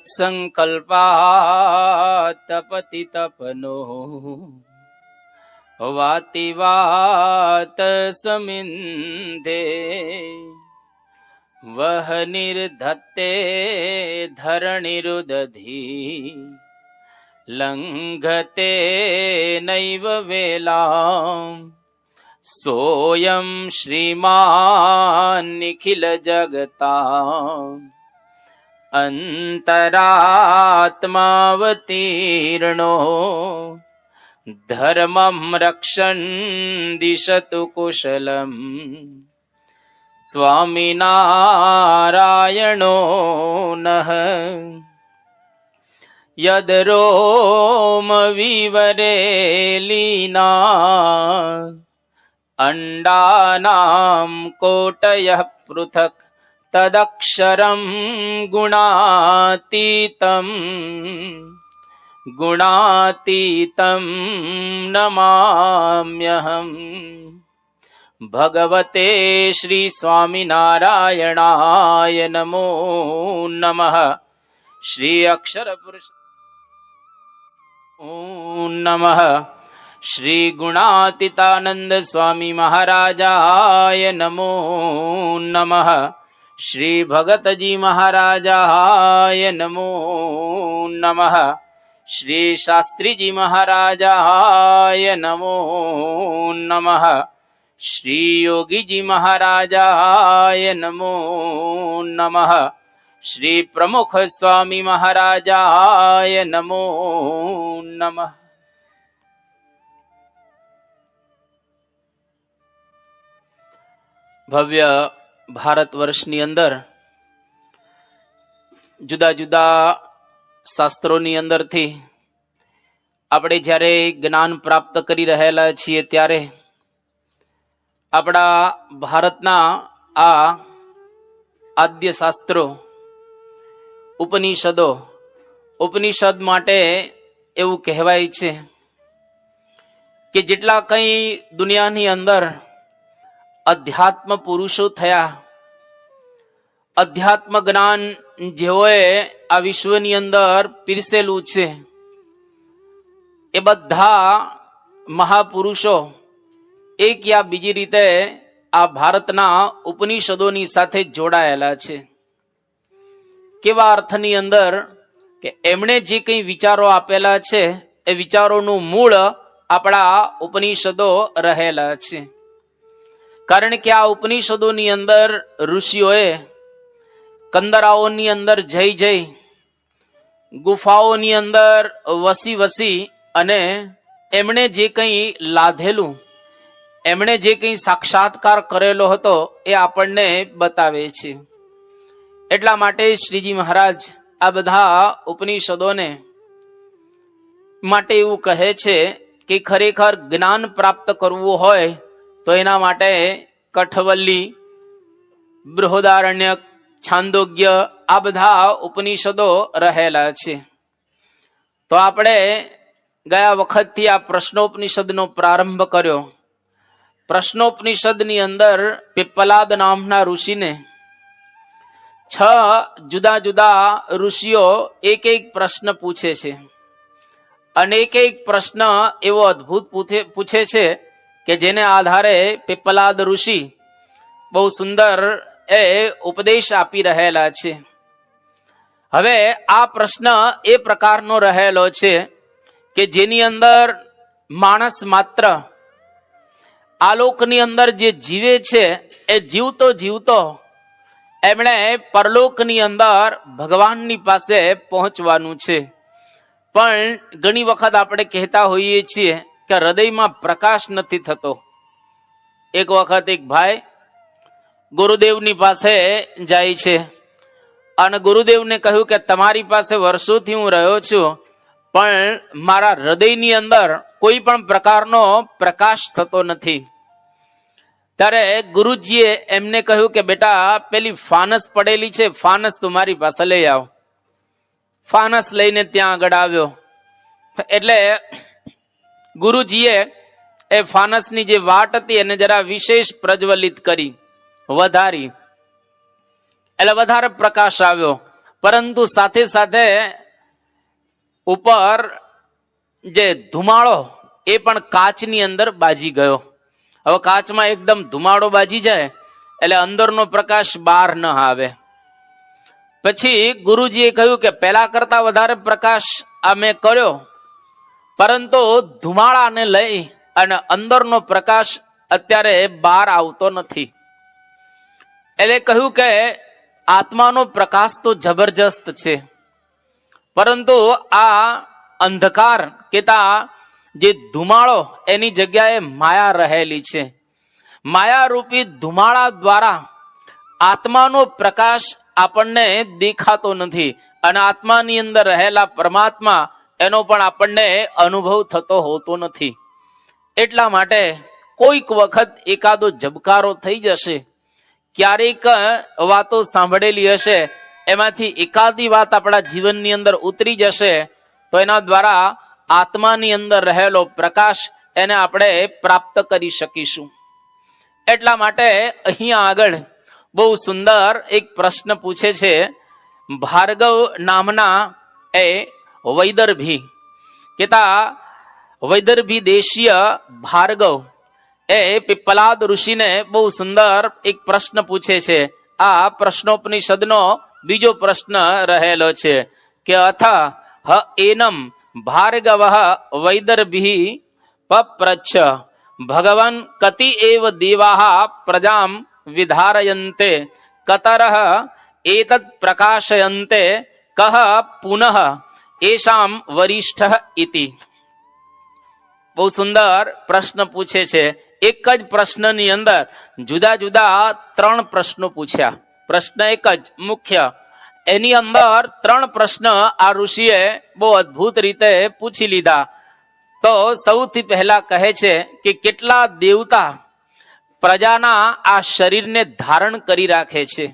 સંકલ્પા તપતિ તપનો વાતિ વાત સમિંધે વહ નિર્ધત્તે ધરણીરુદધી લંઘતે નૈવ વેલામ સોયમ શ્રીમાન નિખિલ જગતા અંતરાત્માવતીર્ણો ધર્મમ રક્ષણ દિશતુ કુશલમ સ્વામિનારાયણો નઃ યદ રોમ વિવરે લીના અંડાનામ કોટયઃ પૃથક તદક્ષરમ ગુણાતીતમ નમામ્યહમ. ભગવતે શ્રી સ્વામિનારાયણાય નમો નમઃ. શ્રી અક્ષર પુરુષ નમઃ. શ્રી ગુણાતીતાનંદ સ્વામી મહારાજાય નમો નમઃ. શ્રી ભગતજી મહારાજાય નમો નમઃ. શ્રી શાસ્ત્રીજી મહારાજાય નમો નમઃ. શ્રી યોગીજી મહારાજાય નમો નમઃ. શ્રી પ્રમુખ સ્વામી મહારાજાય નમો નમઃ. ભવ્ય ભારત વર્ષની અંદર જુદા જુદા શાસ્ત્રોની અંદરથી આપણે જ્યારે જ્ઞાન પ્રાપ્ત કરી રહેલા છીએ ત્યારે આપણા ભારતના આ આદ્ય શાસ્ત્રો ઉપનિષદ માટે એવું કહેવાય છે કે જેટલા કંઈ દુનિયાની અંદર અધ્યાત્મ પુરુષો થયા, અધ્યાત્મ જ્ઞાન જેઓએ આ વિશ્વની અંદર પીરસેલું છે, એ બધા મહાપુરુષો એક યા બીજી રીતે આ ભારતના ઉપનિષદોની સાથે જોડાયેલા છે. કેવા અર્થની અંદર કે એમણે જે કંઈ વિચારો આપેલા છે એ વિચારોનું મૂળ આપણા ઉપનિષદો રહેલા છે. કારણ કે આ ઉપનિષદોની અંદર ઋષિઓએ કંદરાઓની અંદર જઈ ગુફાઓની અંદર વસી અને એમણે જે કંઈ લાધેલું, એમણે જે કંઈ સાક્ષાત્કાર કરેલો હતો એ આપણને બતાવે છે. એટલા માટે શ્રીજી મહારાજ આ બધા ઉપનિષદોને માટે એવું કહે છે કે ખરેખર જ્ઞાન પ્રાપ્ત કરવું હોય તો એના માટે કઠવલ્લી, બૃહદારણ્યક, છાંદોગ્ય આ બધા ઉપનિષદો રહેલા છે. તો આપણે ગયા વખતથી આ પ્રશ્નોપનિષદનો પ્રારંભ કર્યો. પ્રશ્નોપનિષદની અંદર પિપ્પલાદ નામના ઋષિને 6 જુદા જુદા ઋષિઓ એક પ્રશ્ન પૂછે છે અને એક પ્રશ્ન એવો અદ્ભુત પૂછે છે કે જેને આધારે પિપ્પલાદ ઋષિ બહુ સુંદર એ ઉપદેશ આપી રહેલા છે. હવે આ પ્રશ્ન એ પ્રકારનો રહેલો છે કે જેની અંદર માણસ માત્ર આલોકની અંદર જે જીવે છે એ જીવતો એમણે પરલોકની અંદર ભગવાનની પાસે પહોંચવાનું છે. પણ ઘણી વખત આપણે કહેતા હોઈએ છીએ કે હૃદયમાં પ્રકાશ નથી થતો. એક વખત એક ભાઈ ગુરુદેવની પાસે જાય છે અને ગુરુદેવને કહ્યું કે તમારી પાસે વર્ષોથી હું રહ્યો છું પણ મારા હૃદયની અંદર કોઈ પણ પ્રકારનો પ્રકાશ થતો નથી. ત્યારે ગુરુજીએ એમને કહ્યું કે બેટા પેલી ફાનસ પડેલી છે, ફાનસ તમારી પાસે લઈ આવો. ફાનસ લઈને ત્યાં આગળ આવ્યો એટલે ગુરુજીએ એ ફાનસની જે વાટ હતી એને જરા વિશેષ પ્રજ્વલિત કરી, વધારી, એટલે વધારે પ્રકાશ આવ્યો પરંતુ સાથે સાથે ઉપર જે ધુમાડો એ પણ કાચની અંદર બાજી ગયો. હવે કાચમાં એકદમ ધુમાડો બાજી જાય એટલે અંદરનો પ્રકાશ બહાર ન આવે. પછી ગુરુજીએ કહ્યું કે પહેલા કરતા વધારે પ્રકાશ આ મેં કર્યો, પરંતુ ધુમાડાને લઈ અને અંદરનો પ્રકાશ અત્યારે બહાર આવતો નથી. એટલે કહ્યું કે આત્માનો પ્રકાશ તો જબરજસ્ત છે, પરંતુ આ અંધકાર કેતા જે ધુમાડો એની જગ્યાએ માયા રહેલી છે. માયારૂપી ધુમાડા દ્વારા આત્માનો પ્રકાશ આપણને દેખાતો નથી અને આત્માની અંદર રહેલા પરમાત્મા એનો પણ આપણને અનુભવ થતો હોતો નથી. એટલા માટે કોઈક વખત એકાદો ઝબકારો થઈ જશે, ક્યારેક વાતો સાંભળેલી હશે, એમાંથી એકાદી વાત આપણા જીવનની અંદર ઉતરી જશે તો એના દ્વારા આત્માની અંદર રહેલો પ્રકાશ એને આપણે પ્રાપ્ત કરી શકીશું. એટલા માટે અહીંયા આગળ બહુ સુંદર એક પ્રશ્ન પૂછે છે. ભાર્ગવ નામના એ વૈદર્ભી કેતા વૈદર્ભી દેશીય ભાર્ગવ એ પિપ્પલાદ ઋષિને બહુ સુંદર એક પ્રશ્ન પૂછે છે. આ પ્રશ્નોપનિષદનો બીજો પ્રશ્ન રહેલો છે કે અથ હ એનમ ભાર્ગવ વૈદર્ભી પપ્રચ્છ ભગવાન કતિ એવ દેવાહ પ્રજામ વિધારયન્તે કતરહ એતદ પ્રકાશયન્તે કહ પુનઃ એશામ વરિષ્ઠ ઇતિ. બહુ સુંદર પ્રશ્ન પૂછે છે. એક જ પ્રશ્નની અંદર જુદા જુદા 3 પ્રશ્નો પૂછ્યા. પ્રશ્ન એક જ મુખ્ય, એની અંદર 3 પ્રશ્ન આ ઋષિએ બહુ અદ્ભુત રીતે પૂછી લીધા. તો સૌથી પહેલા કહે છે કે કેટલા દેવતા પ્રજાના આ શરીરને ધારણ કરી રાખે છે.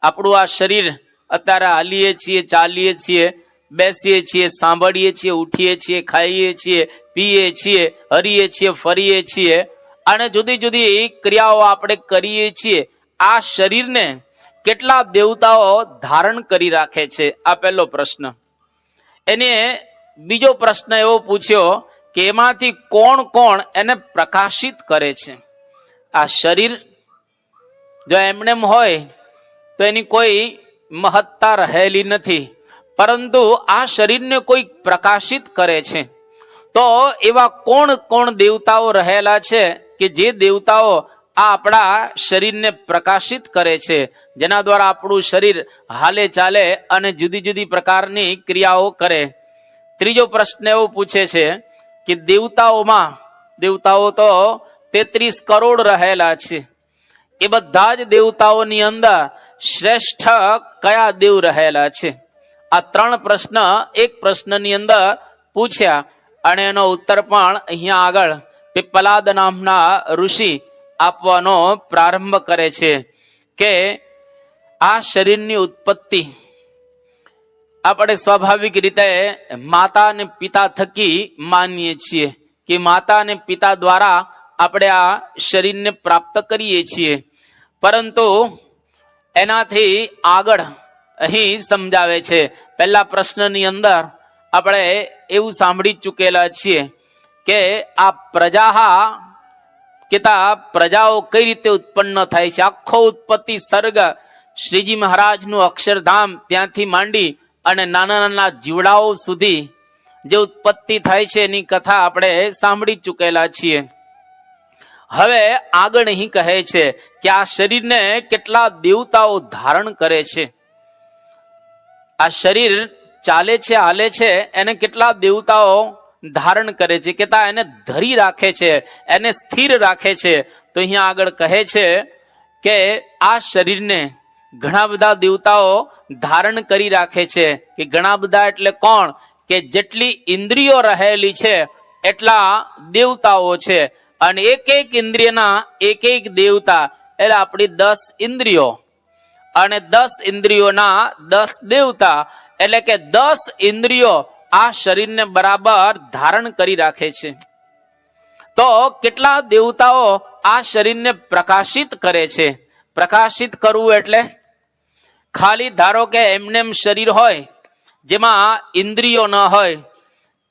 આપણું આ શરીર અત્યારે હાલીએ છીએ, ચાલીએ છીએ, બેસીએ છીએ, સાંભળીએ છીએ, ઉઠીએ છીએ, ખાઈએ છીએ, પીએ છીએ, હરીએ છીએ, ફરીએ છીએ અને જુદી જુદી ક્રિયાઓ આપણે કરીએ છીએ. આ શરીરને કેટલા દેવતાઓ ધારણ કરી રાખે છે? આ પહેલો પ્રશ્ન. એને બીજો પ્રશ્ન એવો પૂછ્યો કે એમાંથી કોણ કોણ એને પ્રકાશિત કરે છે? આ શરીર જો એમનેમ હોય તો એની કોઈ મહત્તા રહેલી નથી, પરંતુ આ શરીરને કોઈ પ્રકાશિત કરે છે. તો એવા કોણ કોણ દેવતાઓ રહેલા છે કે જે દેવતાઓ આ આપણા શરીરને પ્રકાશિત કરે છે, જેના દ્વારા આપણું શરીર હાલે ચાલે અને જુદી જુદી પ્રકારની ક્રિયાઓ કરે. ત્રીજો પ્રશ્ન એવો પૂછે છે કે દેવતાઓ તો 33 કરોડ રહેલા છે. એ બધા જ દેવતાઓની અંદર શ્રેષ્ઠ કયા દેવ રહેલા છે? આ 3 પ્રશ્ન એક પ્રશ્નની અંદર પૂછ્યા અને એનો ઉત્તર પણ અહીંયા આગળ પિપ્પલાદ નામના ઋષિ આપવાનો પ્રારંભ કરે છે કે આ શરીરની ઉત્પત્તિ આપણે સ્વાભાવિક રીતે માતા અને પિતા થકી માનીએ છીએ કે માતા અને પિતા દ્વારા આપણે આ શરીરને પ્રાપ્ત કરીએ છીએ. પરંતુ એનાથી આગળ અહીં સમજાવે છે. પહેલા પ્રશ્નની અંદર આપણે એવું સાંભળી ચૂકેલા છીએ કે આ પ્રજાઓ કઈ રીતે ઉત્પન્ન થાય છે. આખો ઉત્પત્તિ સર્ગ શ્રીજી મહારાજનું અક્ષરધામ ત્યાંથી માંડી અને નાના નાના જીવડાઓ સુધી જે ઉત્પત્તિ થાય છે એની કથા આપણે સાંભળી ચૂકેલા છીએ. હવે આગળ અહીં કહે છે કે આ શરીરને કેટલા દેવતાઓ ધારણ કરે છે. આ શરીર ચાલે છે, હાલે છે, એને કેટલા દેવતાઓ ધારણ કરે છે, કેતા એને ધરી રાખે છે, એને સ્થિર રાખે છે. તો અહીંયા આગળ કહે છે કે આ શરીરને ઘણા બધા દેવતાઓ ધારણ કરી રાખે છે. કે ઘણા બધા એટલે કોણ? કે જેટલી ઇન્દ્રિયો રહેલી છે એટલા દેવતાઓ છે અને એક એક ઇન્દ્રિયના એક એક દેવતા એટલે આપણી 10 ઇન્દ્રિયો અને 10 ઇન્દ્રિયોના 10 દેવતા એટલે કે 10 ઇન્દ્રિયો આ શરીરને બરાબર ધારણ કરી રાખે છે. તો કેટલા દેવતાઓ આ શરીરને પ્રકાશિત કરે છે? પ્રકાશિત કરવું એટલે ખાલી ધારો કે એમનેમ શરીર હોય જેમાં ઇન્દ્રિયો ન હોય,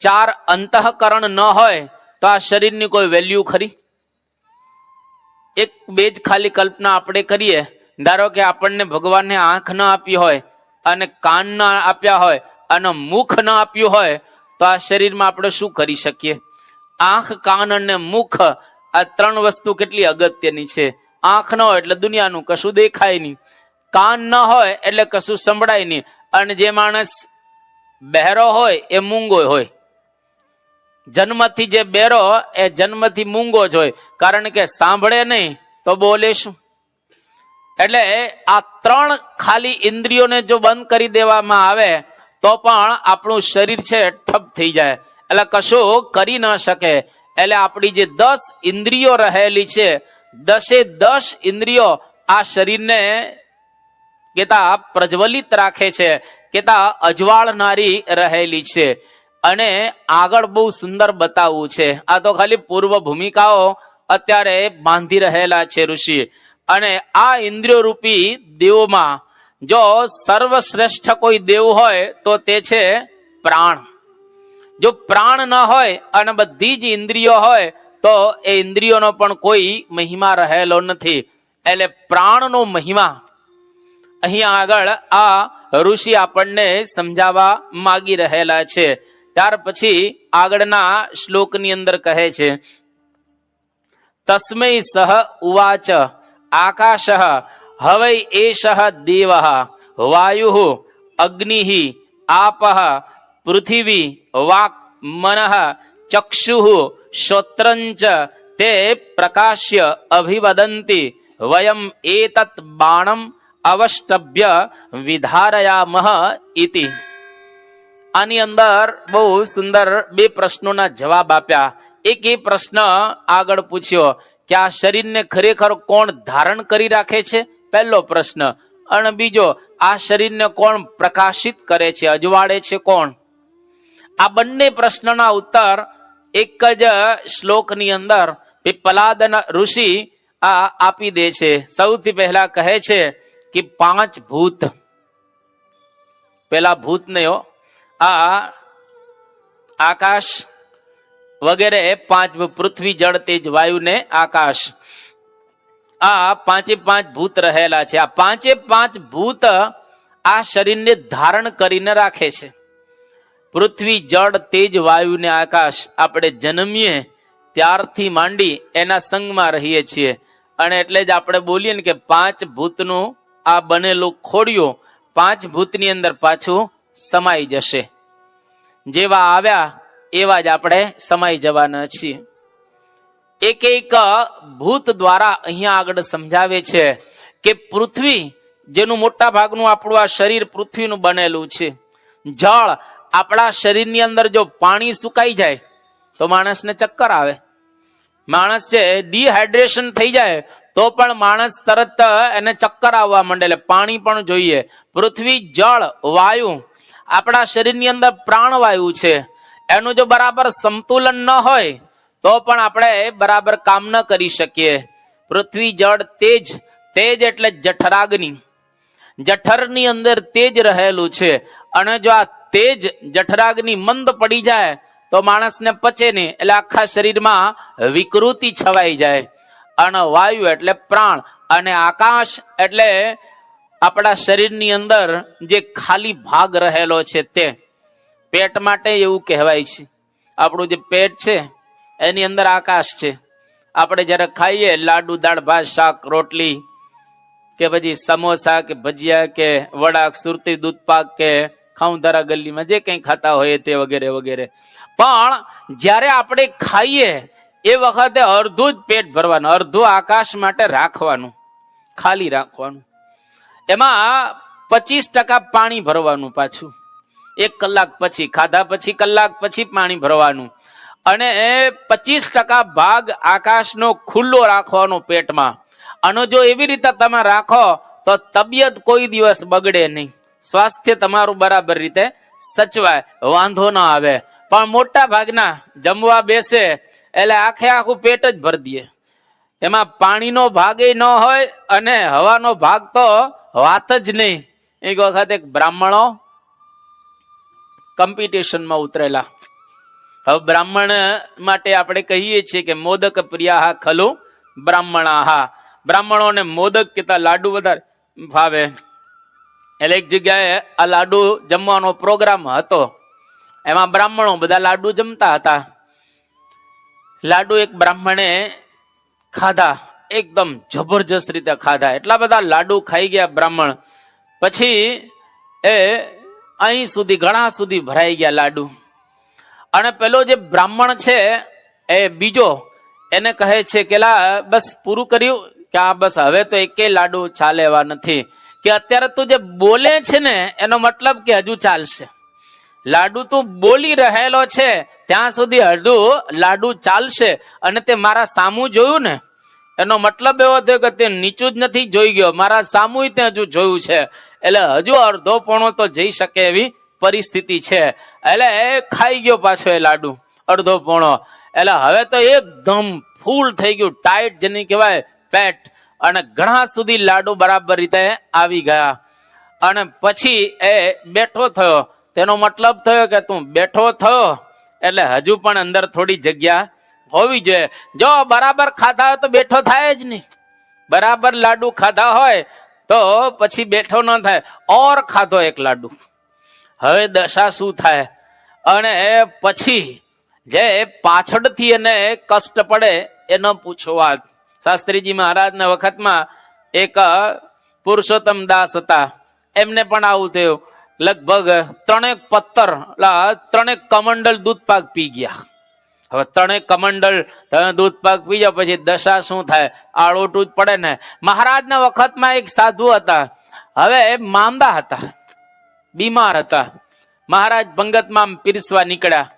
4 અંતઃકરણ ન હોય, તો આ શરીરની કોઈ વેલ્યુ ખરી? એક બે જ ખાલી કલ્પના આપણે કરીએ. ધારો કે આપણને ભગવાનને આંખ ન આપી હોય અને કાન ન આપ્યા હોય અને મુખ ન આપ્યું હોય, તો આ શરીરમાં આપણે શું કરી શકીએ? આંખ, કાન અને મુખ, આ 3 વસ્તુ કેટલી અગત્યની છે. આંખ ન હોય એટલે દુનિયાનું કશું દેખાય નહીં, કાન ન હોય એટલે કશું સંભળાય નહીં, અને જે માણસ બહેરો હોય એ મૂંગો હોય. જન્મથી જે બેરો એ જન્મથી મૂંગો જ હોય, કારણ કે સાંભળે નહીં તો બોલે શું? એટલે આ 3 ખાલી ઇન્દ્રિયોને જો બંધ કરી દેવામાં આવે તો પણ આપણું શરીર છે ઠપ થઈ જાય, એટલે કશું કરી ન શકે. એટલે આપણી જે 10 ઇન્દ્રિયો રહેલી છે, 10 ઇન્દ્રિયો આ શરીરને કેતા પ્રજ્વલિત રાખે છે, કેતા અજવાળનારી રહેલી છે. અને આગળ બહુ સુંદર બતાવવું છે. આ તો ખાલી પૂર્વ ભૂમિકાઓ અત્યારે બાંધી રહેલા છે ઋષિ. અને આ ઇન્દ્રિયો રૂપી દેવોમાં જો સર્વશ્રેષ્ઠ કોઈ દેવ હોય તો તે છે પ્રાણ. જો પ્રાણ ન હોય અને બધી જ ઇન્દ્રિયો હોય તો એ ઇન્દ્રિયોનો પણ કોઈ મહિમા રહેલો નથી. એટલે પ્રાણનો મહિમા અહીંયા આગળ આ ઋષિ આપણને સમજાવવા માગી રહેલા છે. ત્યાર પછી આગળના શ્લોકની અંદર કહે છે, તસ્મૈ સહ ઉવાચ આકાશ હવૈ એષ દેવ વાયુ અગ્નિ આપ પૃથિવી વાક મન ચક્ષુ શ્રોત્રંચ તે પ્રકાશ્ય અભિવદંતી વયમ એતત બાણમ અવષ્ટભ્ય વિધારયામઃ ઇતિ. આની અંદર બહુ સુંદર 2 પ્રશ્નોના જવાબ આપ્યા. એક એ પ્રશ્ન આગળ પૂછ્યો કે આ શરીરને ખરેખર કોણ ધારણ કરી રાખે છે, પહેલો પ્રશ્ન. અને બીજો, આ શરીરને કોણ પ્રકાશિત કરે છે, અજવાળે છે કોણ? આ બંને પ્રશ્નના ઉત્તર એક જ શ્લોકની અંદર પીપલાદ ઋષિ આ આપી દે છે. સૌથી પહેલા કહે છે કે 5 ભૂત, પેલા ભૂત ને આ આકાશ વગેરે 5, પૃથ્વી જળ તેજ વાયુ ને આકાશ, આ 5 ભૂત રહેલા છે. આ 5 ભૂત આ શરીરને ધારણ કરીને રાખે છે. પૃથ્વી જળ તેજ વાયુ ને આકાશ આપણે જન્મીએ ત્યારથી માંડી એના સંગમાં રહીએ છીએ. અને એટલે જ આપણે બોલીએ ને કે 5 ભૂતનું આ બનેલું ખોડિયું 5 ભૂતની અંદર પાછું સમાઈ જશે. જેવા આવ્યા એવા જ આપણે સમાઈ જવાના છીએ. એક એક ભૂત દ્વારા અહીંયા આગળ સમજાવે છે કે પૃથ્વી, જેનું મોટા ભાગનું આપણું આ શરીર પૃથ્વીનું બનેલું છે. જળ, આપણા શરીરની અંદર જો પાણી સુકાઈ જાય તો માણસને ચક્કર આવે. માણસ છે ડિહાઇડ્રેશન થઈ જાય તો પણ માણસ તરત એને ચક્કર આવવા માંડે, એટલે પાણી પણ જોઈએ. પૃથ્વી, જળ, વાયુ, આપણા શરીરની અંદર પ્રાણવાયુ છે. એનું જો બરાબર સંતુલન ન હોય તો પણ આપણે બરાબર કામ ન કરી શકીએ. પૃથ્વી, જળ, તેજ, તેજ એટલે જઠરાગ્નિ. જઠરની અંદર તેજ રહેલું છે. અને જો આ તેજ જઠરાગ્નિ મંદ પડી જાય તો માણસને પચે નહીં, એટલે આખા શરીરમાં વિકૃતિ છવાઈ જાય. અને વાયુ એટલે પ્રાણ, અને આકાશ એટલે આપણા શરીરની અંદર જે ખાલી ભાગ રહેલો છે તે. પેટ માટે એવું કહેવાય છે, આપણું જે પેટ છે એની અંદર આકાશ છે. આપણે જયારે ખાઈએ લાડુ, દાળ ભાત, શાક, રોટલી કે પછી સમોસા કે ભજીયા કે વડા, સુરતી, દૂધપાક કે ખાઉંધારા ગલીમાં જે કંઈ ખાતા હોય તે વગેરે વગેરે, પણ જ્યારે આપણે ખાઈએ એ વખતે અડધું જ પેટ ભરવાનું, અડધું આકાશ માટે રાખવાનું, ખાલી રાખવાનું. એમાં 25% પાણી ભરવાનું. પાછું 1 કલાક પછી ખાધા પછી કલાક પછી પાણી ભરવાનું. અને 25% ભાગ આકાશનો ખુલ્લો રાખવાનો પેટમાં. અને જો એવી રીતે તમે રાખો તો તબિયત કોઈ દિવસ બગડે નહીં, સ્વાસ્થ્ય તમારું બરાબર રીતે સચવાય, વાંધો ન આવે. પણ મોટા ભાગના જમવા બેસે એટલે આખું પેટ જ ભરી દે. એમાં પાણીનો ભાગ ન હોય અને હવાનો ભાગ તો વાત જ નહીં. એક વખત એક બ્રાહ્મણો કોમ્પિટિશનમાં ઉતરેલા. હવે બ્રાહ્મણ માટે આપણે કહીએ છીએ કે મોદક પ્રિયા ખલુ બ્રાહ્મણા. બ્રાહ્મણોને મોદક કેતા લાડુ વધારે ભાવે. એટલે એક જગ્યાએ આ લાડુ જમવાનો પ્રોગ્રામ હતો. એમાં બ્રાહ્મણો બધા લાડુ જમતા હતા. લાડુ એક બ્રાહ્મણે ખાધા, એકદમ જબરજસ્ત રીતે ખાધા. એટલા બધા લાડુ ખાઈ ગયા બ્રાહ્મણ. પછી એ અહીં સુધી ઘણા સુધી ભરાઈ ગયા લાડુ. અને પેલો જે બ્રાહ્મણ છે એ બીજો એને કહે છે કે લા બસ પૂરું કર્યું, કે આ બસ હવે તો એકે લાડુ ચાલે એવા નથી, કે અત્યારે તું જે બોલે છે ને એનો મતલબ કે હજુ ચાલશે. લાડુ તું બોલી રહેલો છે ત્યાં સુધી હજુ લાડુ ચાલશે, અને તે મારા સામું જોયું ને એનો મતલબ એવો થયો કે તે નીચું જ નથી જોઈ ગયો, મારા સામું તે હજુ જોયું છે. એટલે હજુ અડધો પોણો તો જઈ શકે એવી પરિસ્થિતિ છે. એટલે ખાઈ ગયો પાછો એ લાડુ અડધો પોણો. એટલે હવે તો એકદમ ફૂલ થઈ ગયું, ટાઈટ જેને કહેવાય પેટ, અને ઘણા સુધી લાડુ બરાબર રીતે આવી ગયા. અને પછી એ બેઠો થયો. તેનો મતલબ થયો કે તું બેઠો થયો એટલે હજુ પણ અંદર થોડી જગ્યા હોવી જોઈએ. જો બરાબર ખાધા હોય તો બેઠો થાય જ નહીં. બરાબર લાડુ ખાધા હોય તો પછી બેઠો ન થાય. ઓર ખાધો એક લાડુ, હવે દશા શું થાય? અને પછી જે પાછળથી એને કષ્ટ પડે એ ન પૂછો વાત. શાસ્ત્રીજી મહારાજના વખતમાં એક પુરુષોત્તમ દાસ હતા, એમને પણ આવું થયું. લગભગ 3 પત્તર 3 કમંડલ દૂધ પાક પી ગયા. હવે 3 કમંડલ દૂધ પાક પી જાય પછી દશા શું થાય? આળોટું જ પડે ને. મહારાજના વખતમાં એક સાધુ હતા, હવે માંદા હતા, બીમાર હતા. મહારાજ પંગતમાં પીરસવા નીકળ્યા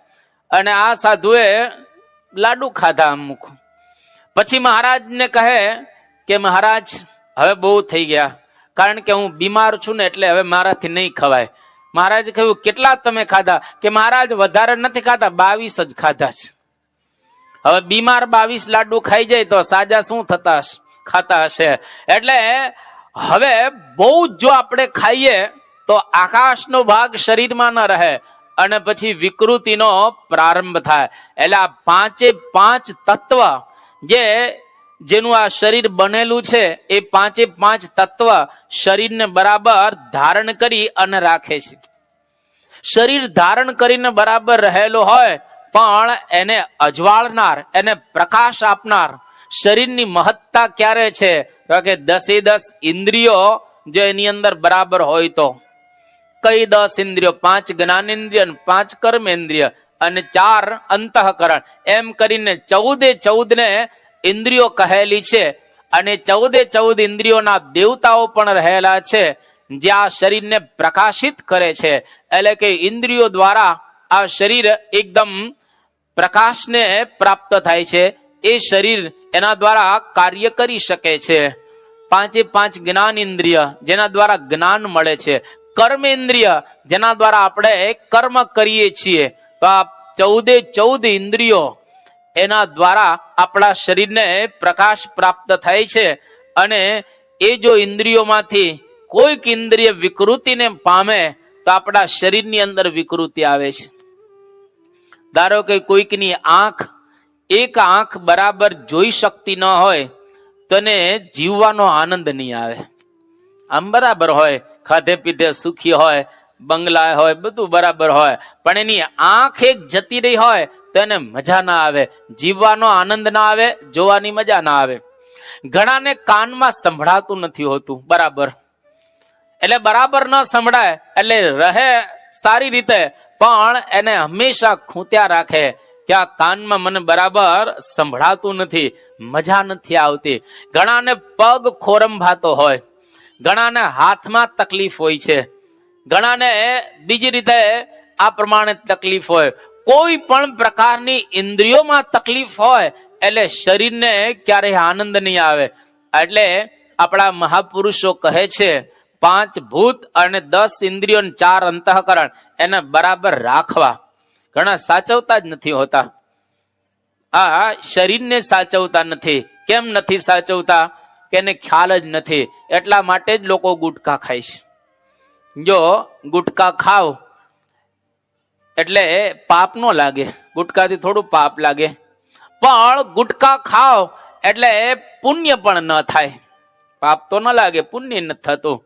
અને આ સાધુએ લાડુ ખાધા અમુક. પછી મહારાજને કહે કે મહારાજ હવે બહુ થઈ ગયા, કારણ કે હું બીમાર છું ને એટલે હવે મારાથી નહીં ખવાય. મહારાજે કહ્યું કેટલા તમે ખાધા? કે મહારાજ વધારે નથી ખાધા, 22 જ ખાધા છે. હવે બીમાર 22 લાડુ ખાઈ જાય તો સાજા શું થતા ખાતા હશે? એટલે હવે બહુ જો આપણે ખાઈએ તો આકાશનો ભાગ શરીરમાં ન રહે અને પછી વિકૃતિનો પ્રારંભ થાય. એટલે આ 5 તત્વ જેનું આ શરીર બનેલું છે એ 5 તત્વ શરીરને બરાબર ધારણ કરી અને રાખે છે. શરીર ધારણ કરીને બરાબર રહેલો હોય પણ એને અજવાળનાર, એને પ્રકાશ આપનાર શરીરની મહત્તા ક્યારે છે? તો કે 10 ઇન્દ્રિયો જો એની અંદર બરાબર હોય તો. કઈ 10 ઇન્દ્રિયો? 5 જ્ઞાનેન્દ્રિય, 5 કર્મેન્દ્રિય અને 4 અંતઃકરણ, એમ કરીને 14 ને ઇન્દ્રિયો કહેલી છે. અને 14 ઇન્દ્રિયોના દેવતાઓ પણ રહેલા છે જે આ શરીરને પ્રકાશિત કરે છે. એટલે કે ઇન્દ્રિયો દ્વારા આ શરીર એકદમ પ્રકાશને પ્રાપ્ત થાય છે. એ શરીર એના દ્વારા કાર્ય કરી શકે છે. 5 જ્ઞાન ઇન્દ્રિય જેના દ્વારા જ્ઞાન મળે છે. કર્મેન્દ્રિય જેના દ્વારા આપણે કર્મ કરીએ છીએ. તો આ 14 ઇન્દ્રિયો એના દ્વારા આપણા શરીરને પ્રકાશ પ્રાપ્ત થાય છે. અને એ જો ઇન્દ્રિયોમાંથી કોઈક ઇન્દ્રિય વિકૃતિને પામે તો આપણા શરીરની અંદર વિકૃતિ આવે છે. ધારો કે કોઈકની એક આંખ બરાબર જોઈ શકતી ન હોય તો એને જીવવાનો આનંદ નહીં આવે. આમ બરાબર હોય, ખાધે પીધે સુખી હોય, બંગલા હોય, બધું બરાબર હોય, પણ એની આંખ એક જતી રહી હોય તો એને મજા ના આવે, જીવવાનો આનંદ ના આવે, જોવાની મજા ના આવે. ઘણાને કાનમાં સંભળાતું નથી હોતું બરાબર, એટલે બરાબર ન સંભળાય એટલે રહે સારી રીતે પણ એને હંમેશા ખૂંત્યા રાખે કે આ કાનમાં મને બરાબર સંભળાતું નથી, મજા નથી આવતી. ઘણાને પગ ખોરંભાતો હોય, ઘણાને હાથમાં તકલીફ હોય છે, ઘણાને બીજી રીતે આ પ્રમાણે તકલીફ હોય. કોઈ પણ પ્રકારની ઇન્દ્રિયોમાં તકલીફ હોય એટલે શરીરને ક્યારેય આનંદ નહીં આવે. એટલે આપણા મહાપુરુષો કહે છે 5 ભૂત અને 10 ઇન્દ્રિયો, 4 અંતઃકરણ એને બરાબર રાખવા. ઘણા સાચવતા જ નથી હોતા, આ શરીરને સાચવતા નથી. કેમ નથી સાચવતા? કે એને ખ્યાલ જ નથી. એટલા માટે જ લોકો ગુટખા ખાય છે, જો ગુટકા ખાવ એટલે પાપ ન લાગે, ગુટકાથી થોડું પાપ લાગે, પણ ગુટકા ખાવ એટલે પુણ્ય પણ ન થાય. પાપ તો ન લાગે, પુણ્ય નથી થતું,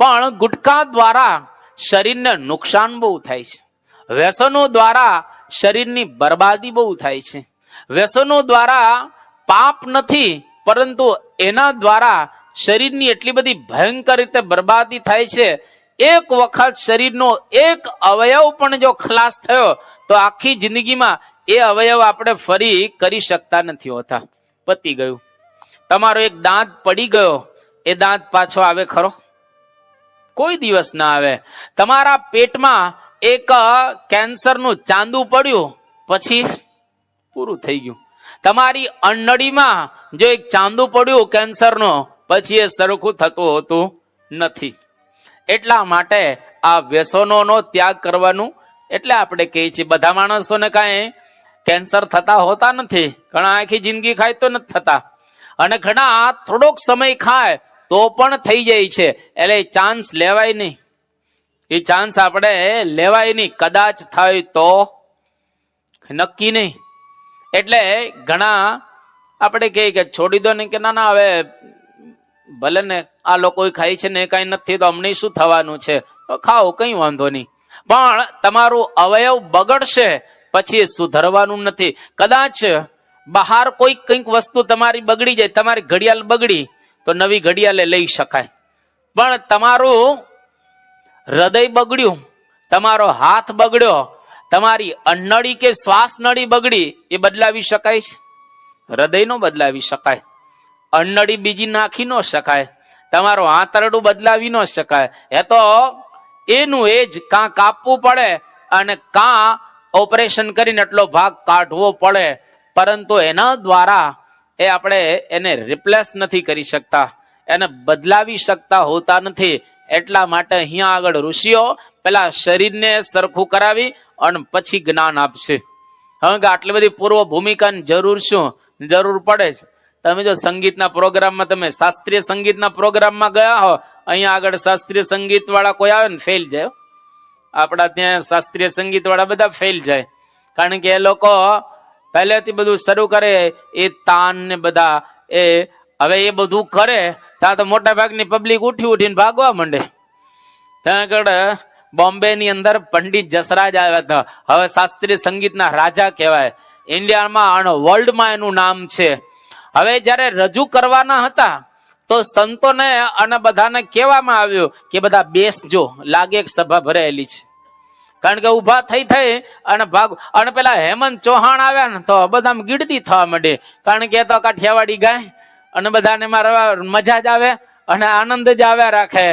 પણ ગુટકા દ્વારા શરીરને નુકસાન બહુ થાય છે. વ્યસનો દ્વારા શરીરની બરબાદી બહુ થાય છે. વ્યસનો દ્વારા પાપ નથી, પરંતુ એના દ્વારા શરીરની એટલી બધી ભયંકર રીતે બરબાદી થાય છે. એક વખત શરીરનો એક અવયવ પણ જો ખલાસ થયો તો આખી જિંદગીમાં એ અવયવ આપણે ફરી કરી શકતા નથી હોતા, પતી ગયું. તમારો એક દાંત પડી ગયો, એ દાંત પાછો આવે ખરો? કોઈ દિવસ ના આવે. તમારા પેટમાં એક કેન્સરનું ચાંદુ પડ્યું, પછી પૂરું થઈ ગયું. તમારી અન્નળીમાં જો એક ચાંદુ પડ્યું કેન્સરનો, પછી એ સરખું થતું હોતું નથી. એટલા માટે આ વ્યસનોનો ત્યાગ કરવાનું. એટલે આપણે કહીએ છીએ બધા માણસોને કાંઈ કેન્સર થતા હોતા નથી. ઘણા આખી જિંદગી ખાય તો નથી થતા, અને ઘણા થોડોક સમય ખાય તો પણ થઈ જાય છે. એટલે ચાન્સ લેવાય નહીં, એ ચાન્સ આપણે લેવાય નહીં. કદાચ થાય તો નક્કી નહીં. એટલે ઘણા આપણે કહીએ કે છોડી દો ને, કે ના ના હવે ભલે ને આ લોકો ખાય છે ને કઈ નથી તો અમને શું થવાનું છે, તો ખાઓ, કઈ વાંધો નહીં. પણ તમારું અવયવ બગડશે પછી એ સુધરવાનું નથી. કદાચ બહાર કોઈ કંઈક વસ્તુ તમારી બગડી જાય, તમારી ઘડિયાળ બગડી તો નવી ઘડિયાળે લઈ શકાય, પણ તમારું હૃદય બગડ્યું, તમારો હાથ બગડ્યો, તમારી અન્નળી કે શ્વાસ નળી બગડી, એ બદલાવી શકાય છે? હૃદય નો બદલાવી શકાય, અન્નળી બીજી નાખી ન શકાય, તમારું આંતરડું બદલાવી ન શકાય. એ તો એનું એ જ કાં કાપવું પડે અને કાં ઓપરેશન કરીને એટલો ભાગ કાઢવો પડે, પરંતુ એના દ્વારા એ આપણે એને રિપ્લેસ નથી કરી શકતા, એને બદલાવી શકતા હોતા નથી. એટલા માટે અહીંયા આગળ ઋષિઓ પેલા શરીરને સરખું કરાવી અને પછી જ્ઞાન આપશે. હવે આટલી બધી પૂર્વ ભૂમિકાની જરૂર શું? જરૂર પડે છે. તમે જો સંગીતના પ્રોગ્રામમાં, તમે શાસ્ત્રીય સંગીતના પ્રોગ્રામમાં ગયા હો, અહીંયા આગળ શાસ્ત્રીય સંગીત વાળા કોઈ આવે ને ફેલ જાય. આપણા ત્યાં શાસ્ત્રીય સંગીત વાળા બધા ફેલ જાય, કારણ કે એ લોકો પહેલેથી બધું શરૂ કરે, એ તાન ને બધા એ હવે એ બધું કરે ત્યાં તો મોટા ભાગની પબ્લિક ઉઠી ઉઠીને ભાગવા માંડે. ત્યાં આગળ બોમ્બે ની અંદર પંડિત જસરાજ આવ્યા હતા, હવે શાસ્ત્રીય સંગીતના રાજા કહેવાય. ઇન્ડિયામાં અને વર્લ્ડમાં એનું નામ છે. હવે જયારે રજૂ કરવાના હતા તો સંતોને અને બધાને કહેવામાં આવ્યું કે બધા બેસજો, લાગે એક સભા ભરાયેલી છે. કારણ કે ઉભા થઈ અને ભાગ, અને પેલા હેમંત ચૌહાણ આવ્યા ને તો બધા ગીડતી થવા માંડે, કારણ કે તો કાઠિયાવાડી ગાય અને બધાને મારા મજા જ આવે અને આનંદ જ આવ્યા રાખે.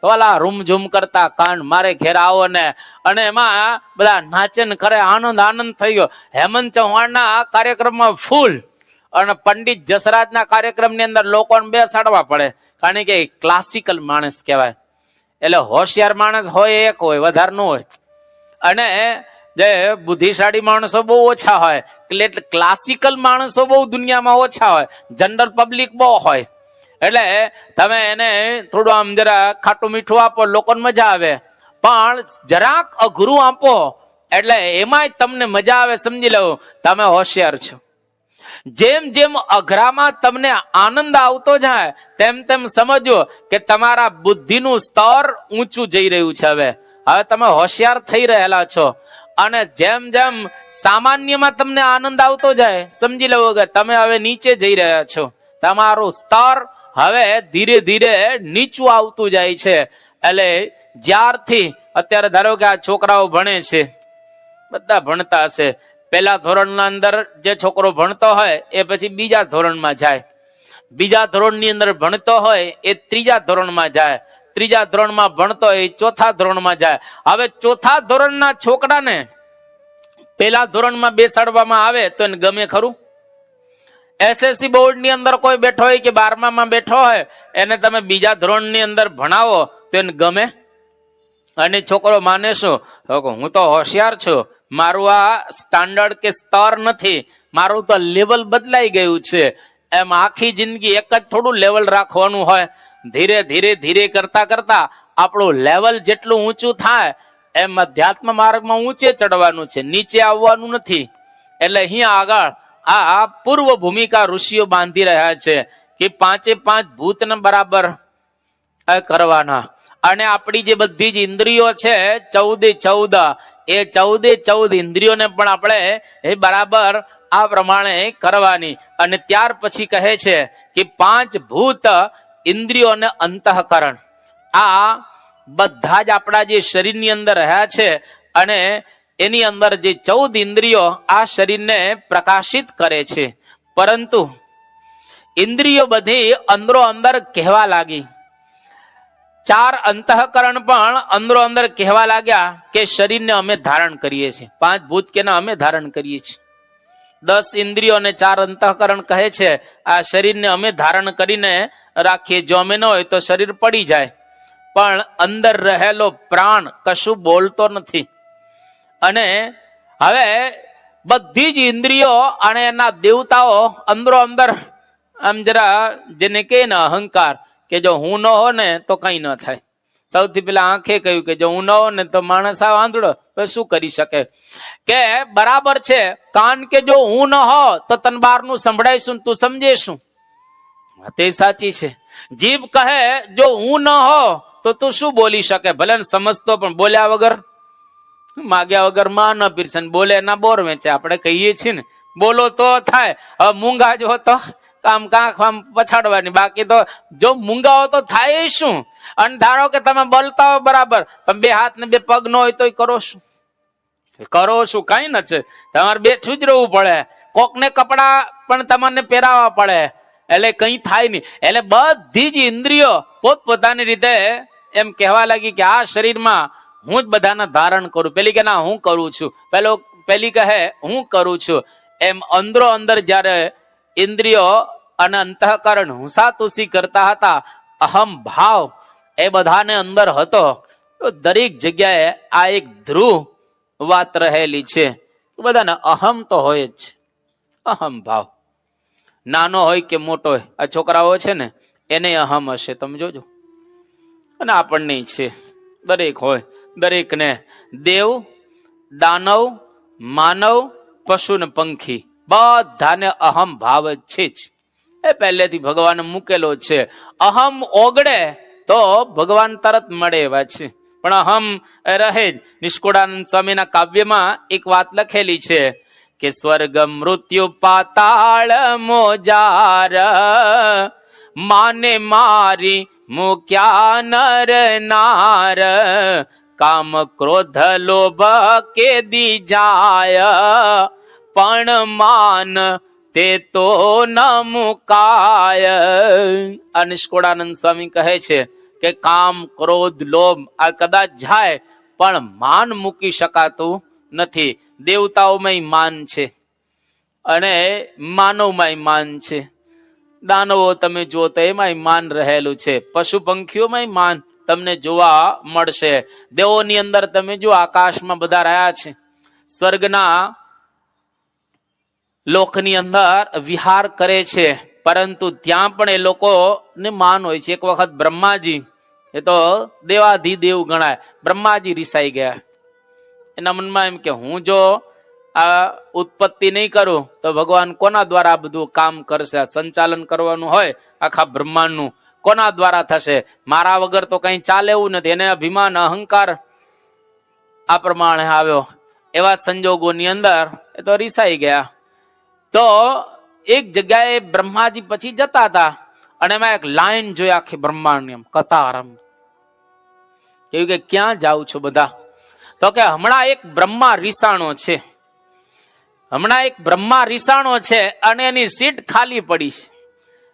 ઓલા રૂમઝૂમ કરતા કાન મારે ઘેર આવો ને, અને એમાં બધા નાચે ને કરે, આનંદ થઈ ગયો. હેમંત ચૌહાણના કાર્યક્રમમાં ફૂલ, અને પંડિત જસરાજના કાર્યક્રમની અંદર લોકોને બેસાડવા પડે, કારણ કે ક્લાસિકલ માણસ કહેવાય. એટલે હોશિયાર માણસ હોય એક હોય, વધારે ન હોય. અને જે બુદ્ધિશાળી માણસો બહુ ઓછા હોય, એટલે ક્લાસિકલ માણસો બહુ દુનિયામાં ઓછા હોય, જનરલ પબ્લિક બહુ હોય. એટલે તમે એને થોડું આમ જરા ખાટું મીઠું આપો, લોકોને મજા આવે, પણ જરાક અઘરું આપો એટલે એમાંય તમને મજા આવે. સમજી લો તમે હોશિયાર છો. જેમ જેમ અઘરામાં તમને આનંદ આવતો જાય તેમ તેમ સમજો કે તમારા બુદ્ધિનું સ્તર ઊંચું જઈ રહ્યું છે. હવે તમે હોશિયાર થઈ રહેલા છો, અને જેમ જેમ સામાન્યમાં તમને આનંદ આવતો જાય, સમજી લો કે તમે હવે નીચે જઈ રહ્યા છો. તમારું સ્તર હવે ધીરે ધીરે નીચું આવતું જાય છે. એટલે જ્યારથી અત્યારે ધારો કે આ છોકરાઓ ભણે છે, બધા ભણતા હશે, પહેલા ધોરણના અંદર જે છોકરો ભણતો હોય એ પછી બીજા ધોરણમાં જાય, બીજા ધોરણની અંદર ભણતો હોય એ ત્રીજા ધોરણમાં જાય, ત્રીજા ધોરણમાં ભણતો હોય એ ચોથા ધોરણમાં જાય. હવે ચોથા ધોરણના છોકરાને પહેલા ધોરણમાં બેસાડવામાં આવે તો એને ગમે ખરું? એસએસસી બોર્ડ ની અંદર કોઈ બેઠો હોય કે 12માં બેઠો હોય, એને તમે બીજા ધોરણની અંદર ભણાવો તો એને ગમે? અને છોકરો માને શું? હું તો હોશિયાર છું, મારું આ સ્ટાન્ડર્ડ કે સ્તર નથી, મારું તો લેવલ બદલાઈ ગયું છે. એમ આખી જિંદગી એક જ થોડું લેવલ રાખવાનું હોય. ધીરે ધીરે ધીરે કરતા કરતા આપણું લેવલ જેટલું ઊંચું થાય એમ અધ્યાત્મ માર્ગમાં ઊંચે ચડવાનું છે, નીચે આવવાનું નથી. એટલે અહીંયા આગળ આ પૂર્વ ભૂમિકા ઋષિઓ બાંધી રહ્યા છે કે 5 ભૂતને બરાબર કરવાના. અને આપણી જે બધી જ ઇન્દ્રિયો છે 14 એ 14 ઇન્દ્રિયોને પણ આપણે એ બરાબર આ પ્રમાણે કરવાની. અને ત્યાર પછી કહે છે કે 5 ભૂત ઇન્દ્રિયો અને અંતઃકરણ આ બધા જ આપણા જે શરીરની અંદર રહ્યા છે અને એની અંદર જે 14 ઇન્દ્રિયો આ શરીરને પ્રકાશિત કરે છે. પરંતુ ઇન્દ્રિયો બધી અંદરો અંદર કહેવા લાગી. 4 અંતઃકરણ પણ અંદરો અંદર કહેવા લાગ્યા કે શરીરને અમે ધારણ કરીએ છીએ. 5 ભૂત કે અમે ધારણ કરીએ છીએ. 10 ઇન્દ્રિયો અને 4 અંતઃકરણ કહે છે આ શરીરને અમે ધારણ કરીને રાખીએ. જો અમે ન હોય તો શરીર પડી જાય. પણ અંદર રહેલો પ્રાણ કશું બોલતો નથી. અને હવે બધી જ ઇન્દ્રિયો અને એના દેવતાઓ અંદરો અંદર આમ જરા જેને કહે ને અહંકાર કે જો હું ન હો ને તો કઈ ન થાય. સૌથી પેલા આંખે કહ્યું કે જો હું ન હો ને તો માણસ આ આંધળો તો શું કરી શકે. કે બરાબર છે કાન કે જો હું ન હો તો તન બહારનું સંભળાઈશું તું સમજે શું. તે સાચી છે. જીભ કહે જો હું ન હો તો તું શું બોલી શકે. ભલે સમજતો પણ બોલ્યા વગર માગ્યા વગર માં ન પીરસે, બોલે ના બોર વેચે. આપણે કહીએ છીએ ને બોલો તો થાય. હવે મૂંગા જો તો કામ કાંખ આમ પછાડવાની, બાકી તો જો મૂંગા હો તો થાય શું. અને ધારો કે તમે બોલતા હો બરાબર પણ 2 હાથ ને 2 પગ ન હોય તો કરો શું? કરો શું? કઈ ન છે. તમારે બેઠું જ રહેવું પડે. કોકને કપડા પણ તમને પહેરાવવા પડે. એટલે કઈ થાય નહીં. એટલે બધી જ ઇન્દ્રિયો પોતપોતાની રીતે એમ કહેવા લાગી કે આ શરીરમાં હું જ બધાના ધારણ કરું. પેલી કે ના હું કરું છું, પેલી કહે હું કરું છું. એમ અંદરો અંદર જયારે ઇન્દ્રિયો અને અંતઃકરણ હુંસાતુસી કરતા હતા, અહમ ભાવ એ બધાને અંદર હતો. તો દરેક જગ્યાએ આ એક ધ્રુવ વાત રહેલી છે. બધાને અહમ તો હોય જ. અહમ ભાવ નાનો હોય કે મોટો હોય, આ છોકરાઓ છે ને એને અહમ હશે, તમે જોજો. અને આપણને છે, દરેક હોય. દરેકને દેવ, દાનવ, માનવ, પશુ ને પંખી બધાને અહમ ભાવ જ છે જ. એ પહેલેથી ભગવાન મૂકેલો છે. અહમ ઓગળે તો ભગવાન તરત મળે એવા છે. પણ અહમ રહે જ. નિષ્કુળાનંદ સ્વામીના કાવ્યમાં એક વાત લખેલી છે કે સ્વર્ગ મૃત્યુ પાતાળ મોજાર માને મારી મુક્યા નર નાર કામ ક્રોધ લોભ કે દી જાય પણ માન તે તો ન મુકાય. આ નિષ્કુળાનંદ સ્વામી કહે છે કે કામ ક્રોધ લોભ આ કદાચ જાય પણ માન મૂકી શકાતું નથી. દેવતાઓમાં માન છે અને માનવમાં માન છે. દાનવો તમે જુઓ તો એમાં માન રહેલું છે. પશુ પંખીઓમાં માન તમને જોવા મળશે. દેવોની અંદર તમે જો આકાશમાં બધા રહ્યા છે. સ્વર્ગના લોકની અંદર વિહાર કરે છે, પરંતુ ત્યાં પણ એ લોકોને માન હોય છે. એક વખત બ્રહ્માજી, એ તો દેવાધિદેવ ગણાય, બ્રહ્માજી રિસાઈ ગયા. એના મનમાં એમ કે હું જો આ ઉત્પત્તિ નહીં કરું તો ભગવાન કોના દ્વારા આ બધું કામ કરશે? સંચાલન કરવાનું હોય આખા બ્રહ્માંડનું, કોના દ્વારા થશે? મારા વગર તો કઈ ચાલે એવું નથી. એને અભિમાન અહંકાર આ પ્રમાણે આવ્યો. એવા સંજોગોની અંદર એ તો રિસાઈ ગયા. તો એક જગ્યાએ બ્રહ્માજી પછી જતા હતા અને એમાં એક લાઈન જોઈ આખી બ્રહ્માંડ એમ કતારમ. એવું કે ક્યાં જાઉં છો બધા? તો કે હમણાં એક બ્રહ્મા રીસાણો છે, હમણાં એક બ્રહ્મા રીસાણો છે અને એની સીટ ખાલી પડી છે.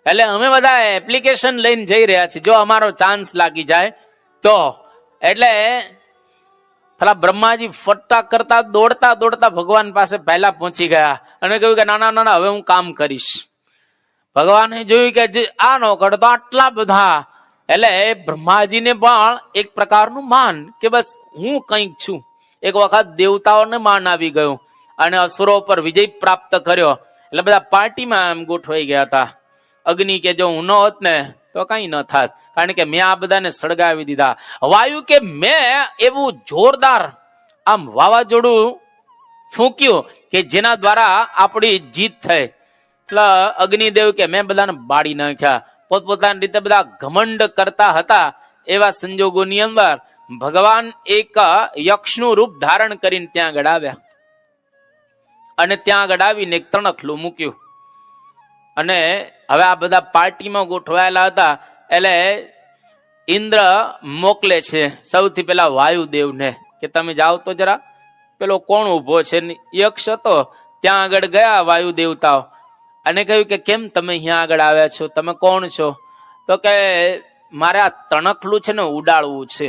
એટલે અમે બધા એપ્લિકેશન લઈને જઈ રહ્યા છીએ, જો અમારો ચાન્સ લાગી જાય તો. એટલે પેલા બ્રહ્માજી ફટ્ટા કરતા દોડતા દોડતા ભગવાન પાસે પહેલા પહોંચી ગયા અને કહ્યું કે ના ના ના હવે હું કામ કરીશ. ભગવાને જોયું કે આ નો કરતો આટલા બધા. એટલે બ્રહ્માજીને પણ એક પ્રકારનું માન કે બસ હું કંઈક છું. એક વખત દેવતાઓને માન આવી ગયું અને અસુરો પર વિજય પ્રાપ્ત કર્યો. એટલે બધા પાર્ટીમાં એમ ગોઠવાઈ ગયા હતા. અગ્નિ કે જો હું ન હોત ને તો કઈ ન થાત, કારણ કે મેં આ બધાને સળગાવી દીધા. વાયુ કે મેં એવું જોરદાર આમ વાવાઝોડું ફૂંક્યું કે જેના દ્વારા આપણી જીત થઈ. એટલે અગ્નિદેવ કે મેં બધાને બાળી નાખ્યા. પોતપોતાની રીતે બધા ઘમંડ કરતા હતા. એવા સંજોગોની અંદર ભગવાન એક યક્ષનું રૂપ ધારણ કરીને ત્યાં આગળ આવ્યા અને ત્યાં આગળ આવીને એક તણખલું મૂક્યું. અને હવે આ બધા પાર્ટીમાં ગોઠવાયેલા હતા. એટલે ઇન્દ્ર મોકલે છે સૌથી પેલા વાયુદેવને કે તમે જાઓ તો જરા પેલો કોણ ઉભો છે. યક્ષ હતો, ત્યાં આગળ ગયા વાયુ દેવતાઓ અને કહ્યું કે કેમ તમે અહીંયા આગળ આવ્યા છો, તમે કોણ છો? તો કે મારે આ તણખલું છે ને ઉડાડવું છે,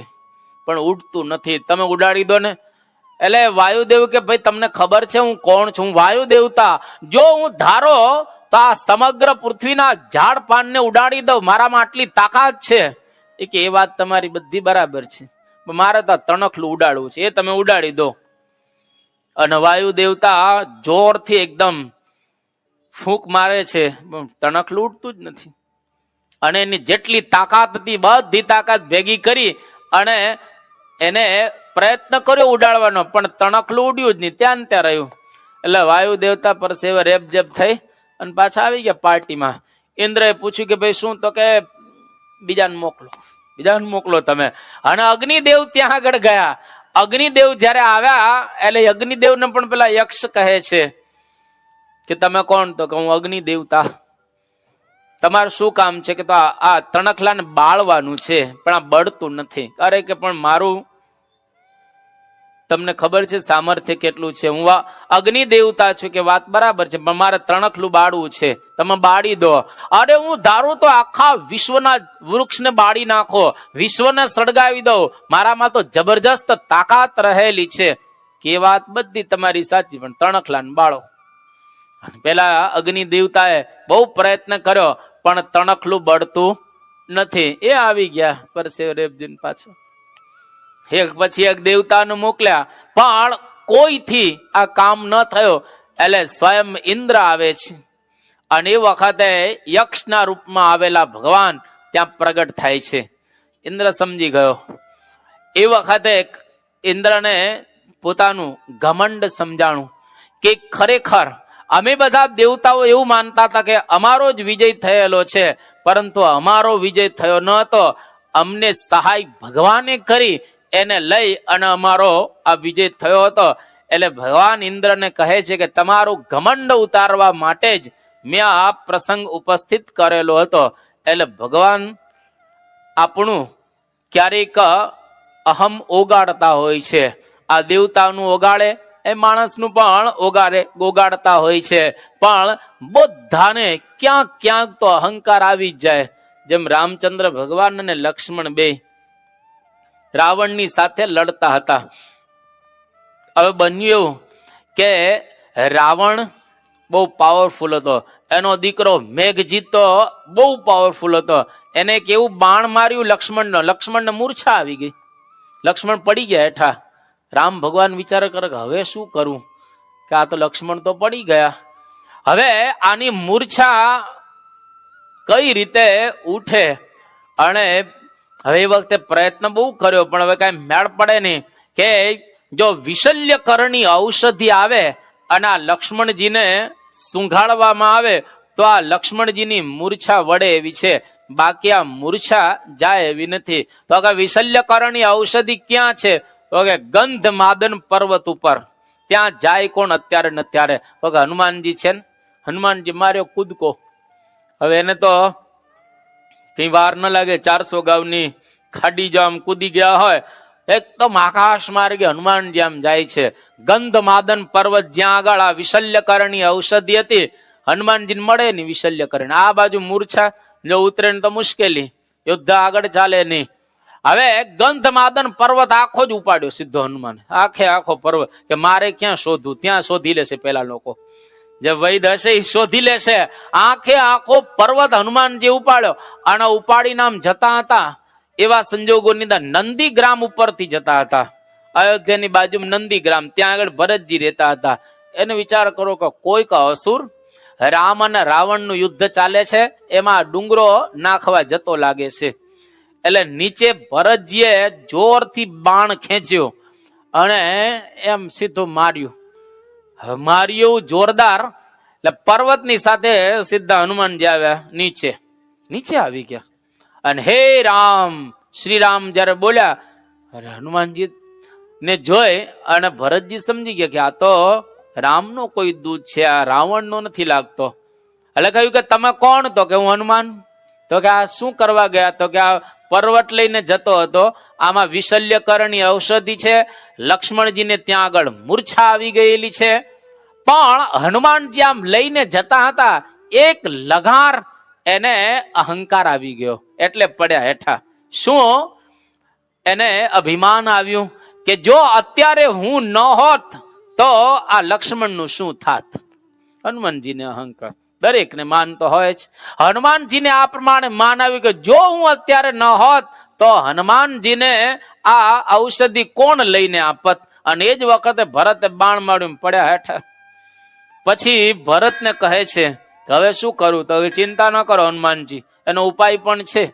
પણ ઉડતું નથી, તમે ઉડાડી દો ને. એટલે વાયુદેવ કે ભાઈ તમને ખબર છે હું કોણ છું? હું વાયુ દેવતા. જો હું ધારો તો આ સમગ્ર પૃથ્વીના ઝાડ પાનને ઉડાડી દઉં, મારામાં આટલી તાકાત છે. એ કે એ વાત તમારી બધી બરાબર છે, મારે તો તણખલું ઉડાડવું છે, એ તમે ઉડાડી દો. અને વાયુ દેવતા જોરથી એકદમ ફૂંક મારે છે, તણખલું ઉડતું જ નથી. અને એની જેટલી તાકાત હતી બધી તાકાત ભેગી કરી અને એને પ્રયત્ન કર્યો ઉડાડવાનો, પણ તણખલું ઉડ્યું જ નહીં, ત્યાં ને ત્યાં રહ્યું. એટલે વાયુ દેવતા પરસેવે રેપજેપ થઈ અને પાછા આવી ગયા પાર્ટીમાં. ઇન્દ્રએ પૂછ્યું કે ભાઈ શું? તો કે બીજાને મોકલો તમે. અને અગ્નિદેવ ત્યાં આગળ ગયા. અગ્નિદેવ જયારે આવ્યા એટલે અગ્નિદેવને પણ પેલા યક્ષ કહે છે કે તમે કોણ? તો કે હું અગ્નિ દેવતા. તમારું શું કામ છે? કે તો આ તણખલાને બાળવાનું છે, પણ આ બળતું નથી. અરે કે પણ મારું તમને ખબર છે સામર્થ્ય કેટલું છે, હું અગ્નિ દેવતા છું. કે વાત બરાબર છે, પણ મારે તણખલું બાળવું છે, તમે બાળી દો. અરે હું ધારું તો આખા વિશ્વના વૃક્ષને બાળી નાખો, વિશ્વને સળગાવી દો, મારામાં તો જબરજસ્ત તાકાત રહેલી છે. કે વાત બધી તમારી સાચી, પણ તણખલાને બાળો. પેલા અગ્નિ દેવતાએ બહુ પ્રયત્ન કર્યો, પણ તણખલું બળતું નથી. એ આવી ગયા પરસેવે રેપજીને પાછો. એક પછી એક દેવતાને મોકલ્યા, પણ કોઈથી આ કામ ન થયો. એટલે સ્વયં ઇન્દ્ર આવે છે અને એ વખતે યક્ષના રૂપમાં આવેલા ભગવાન ત્યાં પ્રગટ થાય છે. ઇન્દ્ર સમજી ગયો. એ વખતે ઇન્દ્રને પોતાનું ઘમંડ સમજાણું કે ખરેખર અમે બધા દેવતાઓ એવું માનતા હતા કે અમારો જ વિજય થયેલો છે, પરંતુ અમારો વિજય થયો ન હતો. અમને સહાય ભગવાને કરી, એને લઈ અને અમારો આ વિજય થયો હતો. એટલે ભગવાન ઇન્દ્રને કહે છે કે તમારું ઘમંડ ઉતારવા માટે જ મેં આ પ્રસંગ ઉપસ્થિત કરેલો હતો. એટલે ભગવાન આપણું ક્યારેક અહમ ઓગાડતા હોય છે. આ દેવતાનું ઓગાળે, એ માણસનું પણ ઓગાડતા હોય છે. પણ બધાને ક્યાંક ક્યાંક તો અહંકાર આવી જ જાય. જેમ રામચંદ્ર ભગવાન અને લક્ષ્મણ બે રાવણની સાથે લડતા હતા. હવે બન્યું એવું કે રાવણ બહુ પાવરફુલ હતો, એનો દીકરો મેઘજીત તો બહુ પાવરફુલ હતો. એને કેવું બાણ માર્યું લક્ષ્મણને મૂર્છા આવી ગઈ, લક્ષ્મણ પડી ગયા હેઠા. રામ ભગવાન વિચાર કરે કે હવે શું કરું, કે આ તો લક્ષ્મણ તો પડી ગયા, હવે આની મૂર્છા કઈ રીતે ઉઠે? અને હવે એ વખતે પ્રયત્ન બહુ કર્યો, પણ હવે કઈ મેળ પડે નહીં. કે જો વિશલ્યકરણી ઔષધિ આવે અને આ લક્ષ્મણજીને સૂંઘાડવામાં આવે તો આ લક્ષ્મણજીની મૂર્છા વડે એવી છે, બાકી આ મૂર્છા જાય એવી નથી. તો કે વિશલ્યકરણી ઔષધિ ક્યાં છે? તો કે ગંધ માદન પર્વત ઉપર. ત્યાં જાય કોણ અત્યારે ને અત્યારે? તો કે હનુમાનજી છે ને. હનુમાનજી માર્યો કૂદકો. હવે એને તો કઈ વાર ન લાગે, 400 ગાઉની ખાડી જો આમ કૂદી ગયા હોય, એકદમ આકાશ માર્ગે હનુમાનજી આમ જાય છે. ગંધ માદન પર્વત જ્યાં આગળ આ વિશલ્યકરણી ઔષધિ હતી, હનુમાનજીને મળે નહીં વિશલ્યકરણી. આ બાજુ મૂર્છા જો ઉતરે ને તો મુશ્કેલી, યુદ્ધ આગળ ચાલે નહીં. હવે ગંધ માદન પર્વત આખો જ ઉપાડ્યો સીધો હનુમાન, આખો પર્વત. કે મારે ક્યાં શોધવું? ત્યાં શોધી લેશે પેલા લોકો, જે વૈદ હશે એ શોધી લેશે. આખો પર્વત હનુમાનજી ઉપાડ્યો. અને ઉપાડીને આમ જતા હતા એવા સંજોગોની અંદર નંદીગ્રામ ઉપરથી જતા હતા. અયોધ્યાની બાજુમાં નંદીગ્રામ, ત્યાં આગળ ભરતજી રહેતા હતા. એને વિચાર કરો કે કોઈક અસુર રામ અને રાવણનું યુદ્ધ ચાલે છે, એમાં ડુંગરો નાખવા જતો લાગે છે. એટલે નીચે ભરતજીએ જોરથી બાણ ખેંચ્યું અને એમ સીધું માર્યું જોરદાર. એટલે પર્વતની સાથે સીધા હનુમાનજી આવ્યા, નીચે આવી ગયા. અને હે રામ, શ્રી રામ જયારે બોલ્યા, અરે હનુમાનજી ને જોઈ અને ભરતજી સમજી ગયા કે આ તો રામનો કોઈ દૂત છે, આ રાવણનો નથી લાગતો. એટલે કહ્યું કે તમે કોણ? તો કે હું હનુમાન. તો કે આ શું કરવા ગયા? તો કે આ પર્વત લઈને જતો હતો, આમાં વિશલ્યકરણની ઔષધિ છે, લક્ષ્મણજીને ત્યાં આગળ મૂર્છા આવી ગયેલી છે. પણ હનુમાનજી આમ લઈને જતા હતા, એક લગાર એને અહંકાર આવી ગયો, એટલે પડ્યા હેઠા. શું એને અભિમાન આવ્યું કે જો અત્યારે હું ન હોત તો આ લક્ષ્મણનું શું થાત? હનુમાનજીને અહંકાર દરેકને માન તો હોય જ. હનુમાનજીને આ પ્રમાણે માન આવ્યું કે જો હું અત્યારે ન હોત તો હનુમાનજીને આ ઔષધિ કોણ લઈને આપત? અને એ જ વખતે ભરતે બાણ માર્યું, પડ્યા હેઠા. પછી ભરતને કહે છે કે હવે શું કરું? તો ચિંતા ન કરો હનુમાનજી, એનો ઉપાય પણ છે.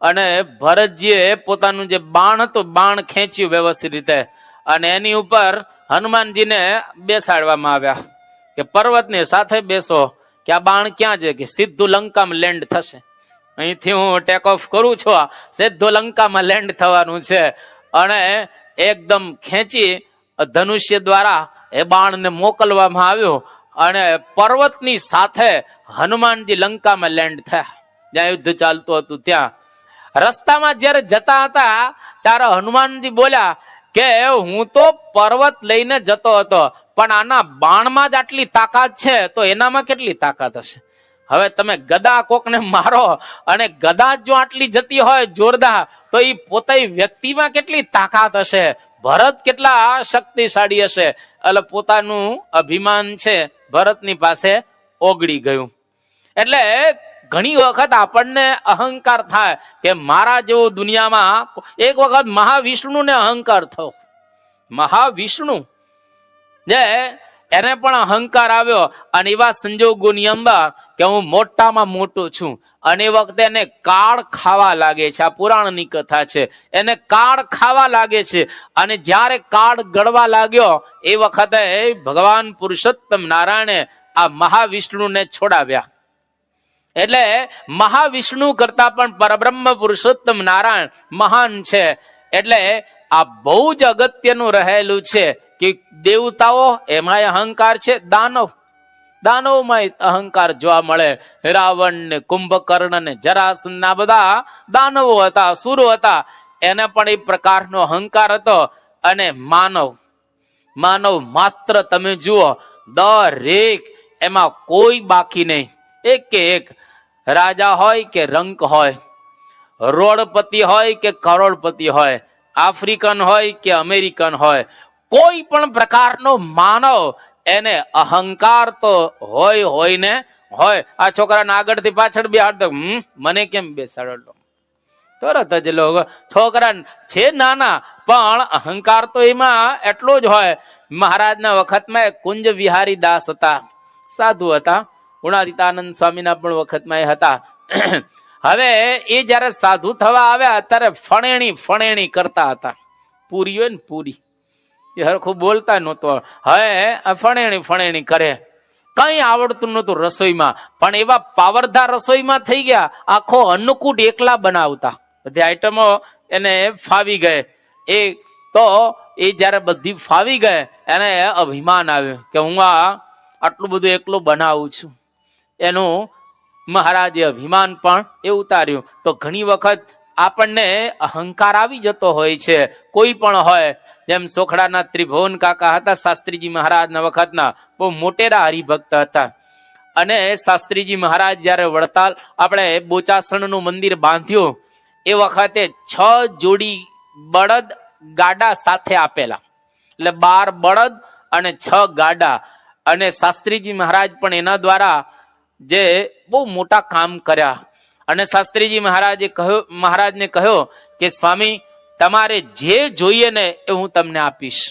અને ભરતજીએ પોતાનું જે બાણ હતું, બાણ ખેંચ્યું વ્યવસ્થિત રીતે, અને એની ઉપર હનુમાનજીને બેસાડવામાં આવ્યા કે પર્વતની સાથે બેસો. કે આ બાણ ક્યાં છે? કે સીધું લંકામાં લેન્ડ થશે. અહીંથી હું ટેક ઓફ કરું છું, સીધું લંકામાં લેન્ડ થવાનું છે. અને એકદમ ખેંચી ધનુષ્ય દ્વારા એ બાણને મોકલવામાં આવ્યું અને પર્વતની સાથે હનુમાનજી લંકામાં લેન્ડ થયા, જ્યાં યુદ્ધ ચાલતું હતું ત્યાં. રસ્તામાં જયારે જતા હતા ત્યારે હનુમાનજી બોલ્યા કે હું તો પર્વત લઈને જતો હતો, પણ આના બાણમાં જ આટલી તાકાત છે તો એનામાં કેટલી તાકાત હશે? હવે તમે ગદા કોકને મારો અને ગદા જો આટલી જતી હોય જોરદાર, તો એ પોતે વ્યક્તિમાં કેટલી તાકાત હશે? ભરત કેટલા શક્તિશાળી હશે? એટલે પોતાનું અભિમાન છે ભરતની પાસે ઓગળી ગયું. એટલે ઘણી વખત આપણને અહંકાર થાય કે મારા જેવો દુનિયામાં. એક વખત મહાવિષ્ણુને અહંકાર થયો. મહાવિષ્ણુ જે એને પણ અહંકાર આવ્યો, અને એવા સંજોગોની અંદર કે હું મોટામાં મોટો છું, અને એ વખતે એને કાળ ખાવા લાગે છે. આ પુરાણની કથા છે. એને કાળ ખાવા લાગે છે, અને જ્યારે કાળ ગળવા લાગ્યો એ વખતે ભગવાન પુરુષોત્તમ નારાયણે આ મહાવિષ્ણુને છોડાવ્યા. એટલે મહાવિષ્ણુ કરતા પણ પરબ્રહ્મ પુરુષોત્તમ નારાયણ મહાન છે. એટલે આ બહુ જ અગત્યનું રહેલું છે કે દેવતાઓ એમાં અહંકાર છે, દાનવમાં અહંકાર જોવા મળે. રાવણ ને કુંભકર્ણ ને જરાસંધ ના બધા દાનવો હતા, સુરો હતા, એને પણ એ પ્રકારનો અહંકાર હતો. અને માનવ માત્ર તમે જુઓ, દરેક એમાં કોઈ બાકી નહીં. એક કે એક રાજા હોય કે રંક હોય, રોડપતિ હોય કે કરોડપતિ હોય, આફ્રિકન હોય કે અમેરિકન હોય, કોઈ પણ પ્રકારનો માનવ એને અહંકાર તો હોય ને હોય. આ છોકરાને આગળથી પાછળ બેહાડતો, મને કેમ બેસાડો? તરત જ લોકો છોકરા છે નાના, પણ અહંકાર તો એમાં એટલો જ હોય. મહારાજના વખતમાં કુંજ વિહારી દાસ હતા, સાધુ હતા. ગુણાતીતાનંદ સ્વામીના પણ વખતમાં એ હતા. હવે એ જયારે સાધુ થવા આવ્યા ત્યારે ફણેણી કરતા હતા. પૂરી હોય ને પૂરી, એ હરખું બોલતા નહોતો. હવે ફણેણી કરે. કઈ આવડતું નહોતું રસોઈમાં, પણ એવા પાવરદાર રસોઈમાં થઈ ગયા. આખો અન્નકૂટ એકલા બનાવતા, બધી આઈટમો એને ફાવી ગયે. એ જયારે બધી ફાવી ગયે એને અભિમાન આવ્યું કે હું આટલું બધું એકલું બનાવું છું. એનું મહારાજે અભિમાન પણ એ ઉતાર્યું. તો ઘણી વખત આપણને અહંકાર આવી જતો હોય છે, કોઈ પણ હોય. જેમ સોખડાના ત્રિભુવન કાકા હતા, શાસ્ત્રીજી મહારાજના વખતના બહુ મોટેરા હરિભક્ત હતા. અને શાસ્ત્રીજી મહારાજ જયારે વડતાલ આપણે બોચાસણનું મંદિર બાંધ્યું એ વખતે 6 જોડી બળદ ગાડા સાથે આપેલા, એટલે 12 બળદ અને 6 ગાડા. અને શાસ્ત્રીજી મહારાજ પણ એના દ્વારા જે બહુ મોટા કામ કર્યા. અને શાસ્ત્રીજી મહારાજને કહ્યું કે સ્વામી, તમારે જે જોઈએ ને એ હું તમને આપીશ.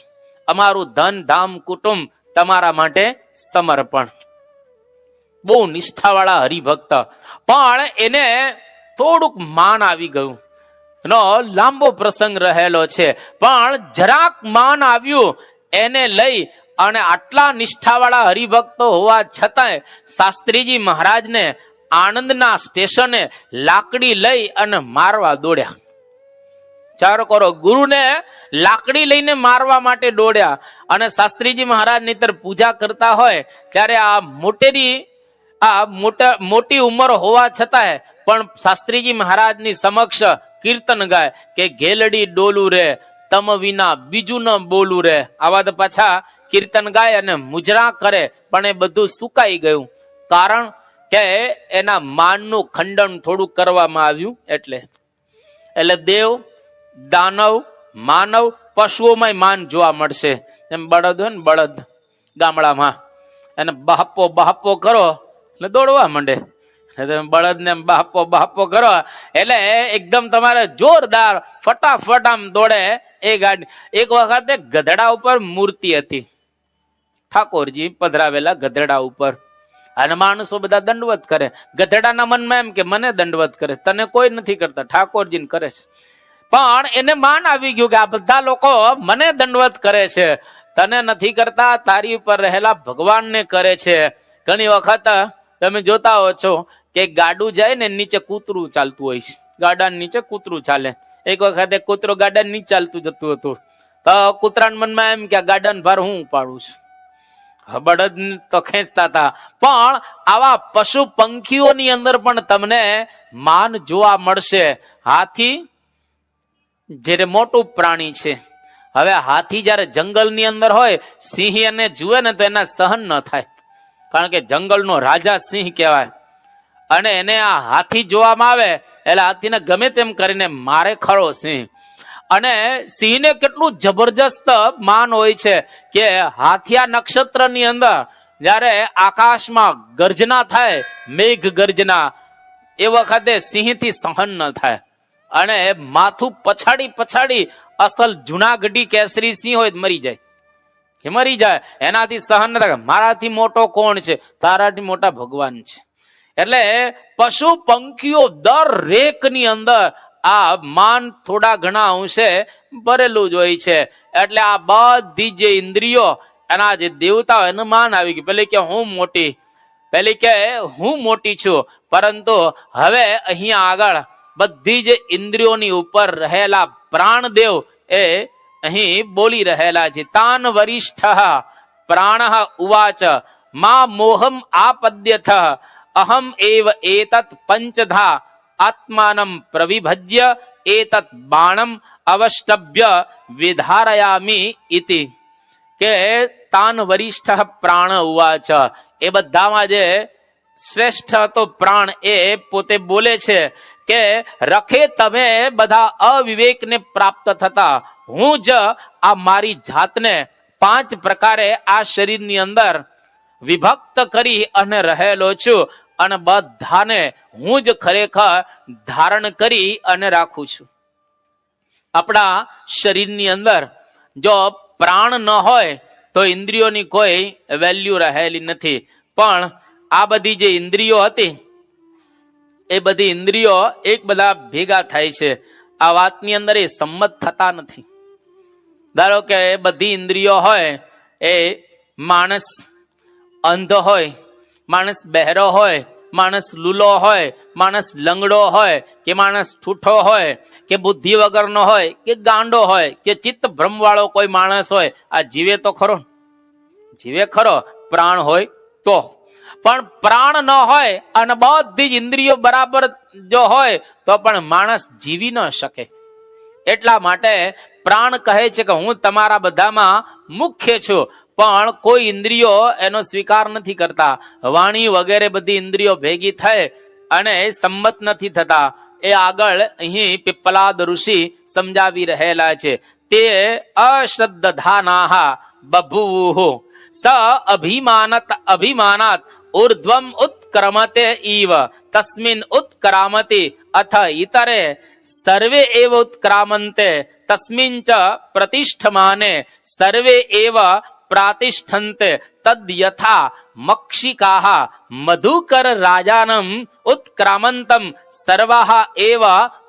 અમારું ધન ધામ કુટુંબ તમારા માટે સમર્પણ. બહુ નિષ્ઠાવાળા હરિભક્ત, પણ એને થોડુંક માન આવી ગયું. નો લાંબો પ્રસંગ રહેલો છે, પણ જરાક માન આવ્યું એને લઈ અને આટલા નિષ્ઠાવાળા હરિભક્તો હોવા છતાંય શાસ્ત્રીજી મહારાજને આણંદના સ્ટેશને લાકડી લઈ અને મારવા દોડ્યા. ચારો કરો, ગુરુને લાકડી લઈને મારવા માટે દોડ્યા. અને શાસ્ત્રીજી મહારાજ નહીતર પૂજા કરતા હોય ત્યારે આ મોટી ઉંમર હોવા છતાંય પણ શાસ્ત્રીજી મહારાજની સમક્ષ કીર્તન ગાય કે ઘેલડી ડોલું રે તમ વિના બીજું ન બોલું રે. આવા તો પાછા કીર્તન ગાય અને મુજરા કરે, પણ એ બધું સુકાઈ ગયું. કારણ કે એના માનનું ખંડન થોડું કરવામાં આવ્યું. એટલે દેવ, દાનવ, માનવ, પશુઓમાં માન જોવા મળશે. એમ બળદ હોય ને, બળદ ગામડામાં એને બહાપો બહાપો કરો એટલે દોડવા માંડે. બળદ ને બહાપો બહાપો કરો એટલે એકદમ તમારે જોરદાર ફટાફટ આમ દોડે એ ગાડી. એક વખતે ગધેડા ઉપર મૂર્તિ હતી, ઠાકોરજી પધરાવેલા ગધેડા ઉપર, અને માણસો બધા દંડવત કરે. ગધેડાના મનમાં એમ કે મને દંડવત કરે, તને કોઈ નથી કરતા, ઠાકોરજીને કરે છે. પણ એને માન આવી ગયું કે આ બધા લોકો મને દંડવત કરે છે, તને નથી કરતા, તારી ઉપર રહેલા ભગવાનને કરે છે. ઘણી વખત તમે જોતા હો છો કે ગાડું જાય ને નીચે કૂતરું ચાલતું હોય છે, ગાડા નીચે કૂતરું ચાલે. એક વખતે કૂતરો ગાડા નીચે ચાલતું જતું હતું, તો કૂતરાના મનમાં એમ કે આ ગાડાને ભાર હું ઉપાડું છું. બળદ તો ખેંચતા હતા, પણ આવા પશુ પંખીઓની અંદર પણ તમને માન જોવા મળશે. હાથી જ્યારે મોટું પ્રાણી છે, હવે હાથી જયારે જંગલની અંદર હોય, સિંહ એને જુએ ને તો એના સહન ન થાય, કારણ કે જંગલનો રાજા સિંહ કહેવાય. અને એને આ હાથી જોવામાં આવે એટલે હાથીને ગમે તેમ કરીને મારે ખરો સિંહ. અને સિંહને કેટલું જબરજસ્ત માન હોય છે કે હાથિયા નક્ષત્રની અંદર જયારે આકાશમાં ગર્જના થાય, મેઘ ગર્જના, એ વખતે સિંહથી સહન ન થાય અને માથું પછાડી પછાડી અસલ જુનાગઢી કેસરી સિંહ હોય મરી જાય, એ મરી જાય, એનાથી સહન ન થાય. મારાથી મોટો કોણ છે? તારાથી મોટા ભગવાન છે. એટલે પશુ પંખીઓ દરેકની અંદર આ માન થોડા ઘણા અંશે ભરેલું જ હોય છે. એટલે આ બધી જે ઇન્દ્રિયો એના જે દેવતાઓ એનું માન આવી ગયું. પેલી કે હું મોટી, પેલી કે હું મોટી છું, પરંતુ હવે અહીંયા આગળ બધી જ ઇન્દ્રિયોની ઉપર રહેલા પ્રાણદેવ એ અહીં બોલી રહેલા છે. તાન વરિષ્ઠ પ્રાણ ઉવાચ મા મોહમ આપદ્યથ અહમ એવ એતત પંચધા આત્માનમ પ્રવિભજ્ય એતત બાણમ અવષ્ટભ્ય વિધારયામિ ઇતિ. કે તાન વરિષ્ઠ પ્રાણ ઉવાચ, એ બધામાં જે શ્રેષ્ઠ હતો પ્રાણ, એ પોતે બોલે છે કે રખે તમે બધા અવિવેકને પ્રાપ્ત થતા, હું જ આ મારી જાતને 5 પ્રકારે આ શરીરની અંદર વિભક્ત કરી અને રહેલો છું, અને બધાને હું જ ખરેખર ધારણ કરી અને રાખું છું. આપણા શરીરની અંદર જો પ્રાણ ન હોય તો ઇન્દ્રિયોની કોઈ વેલ્યુ રહેલી નથી. પણ આ બધી જે ઇન્દ્રિયો હતી એ બધી ઇન્દ્રિયો એક બધા ભેગા થાય છે. આ વાતની અંદર એ સંમત થતા નથી. ધારો કે બધી ઇન્દ્રિયો હોય, એ માણસ અંધ હોય, માણસ બહેરો હોય, માણસ લૂલો હોય, માણસ લંગડો હોય, કે માણસ ઠૂઠો હોય, કે બુદ્ધિ વગરનો હોય, કે ગાંડો હોય, કે ચિત્ત ભ્રમ વાળો કોઈ માણસ હોય, આ જીવે તો ખરો, જીવે ખરો, પ્રાણ હોય તો. પણ પ્રાણ ન હોય અને બધી જ ઇન્દ્રિયો બરાબર જો હોય તો પણ માણસ જીવી ન શકે. એટલા માટે પ્રાણ કહે છે કે હું તમારા બધામાં મુખ્ય છું, પણ કોઈ ઇન્દ્રિયો એનો સ્વીકાર નથી કરતા. વાણી વગેરે બધી ઇન્દ્રિયો ભેગી થઈ અને સંમત નથી થતા. એ આગળ અહીં પિપ્પલાદ ઋષિ સમજાવી રહેલા છે. તે અશ્રદ્ધાનાહ બભુવુઃ સ અભિમાનાત ઉર્ધ્વમ ઉત્ક્રમતે ઇવ તસ્મિન ઉત્ક્રામતિ અથ ઇતરે સર્વે એવ ઉત્ક્રામન્તે તસ્મિન ચ પ્રતિષ્ઠમાને સર્વે એવ પ્રાતિષ્ઠન્તે તદ યથા મક્ષિકાહ મધુકર રાજાનમ ઉત્ક્રામંતમ સર્વાહ એવ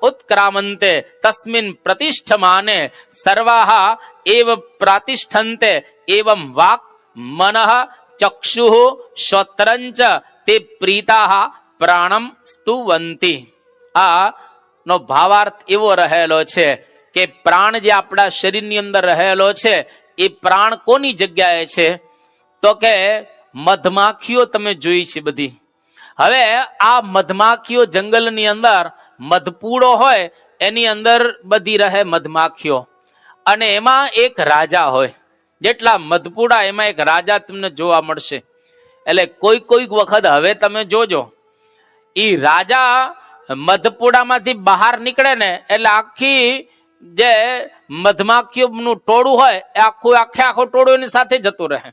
ઉત્ક્રામંતે તસ્મિન પ્રતિષ્ઠમાને સર્વાહ એવ પ્રાતિષ્ઠન્તે એવં વાક મનઃ ચક્ષુઃ શ્રોત્રંચ તે પ્રીતાઃ પ્રાણમ સ્તુવંતી. આ નો ભાવાર્થ એવો રહેલો છે કે પ્રાણ જે આપણા શરીરની અંદર રહેલો છે એ પ્રાણ કોની જગ્યાએ છે? તો કે મધમાખીઓ તમે જોઈ છે બધી. હવે આ મધમાખીઓ જંગલની અંદર મધપૂડો હોય એની અંદર બધી રહે મધમાખીઓ, અને એમાં એક રાજા હોય. જેટલા મધપૂડા એમાં એક રાજા તમને જોવા મળશે. એટલે કોઈક વખત હવે તમે જોજો, ઈ રાજા મધપૂડામાંથી બહાર નીકળે ને એટલે આખી જે મધમાખીઓનું ટોળું હોય એ આખું ટોળું એની સાથે જતું રહે.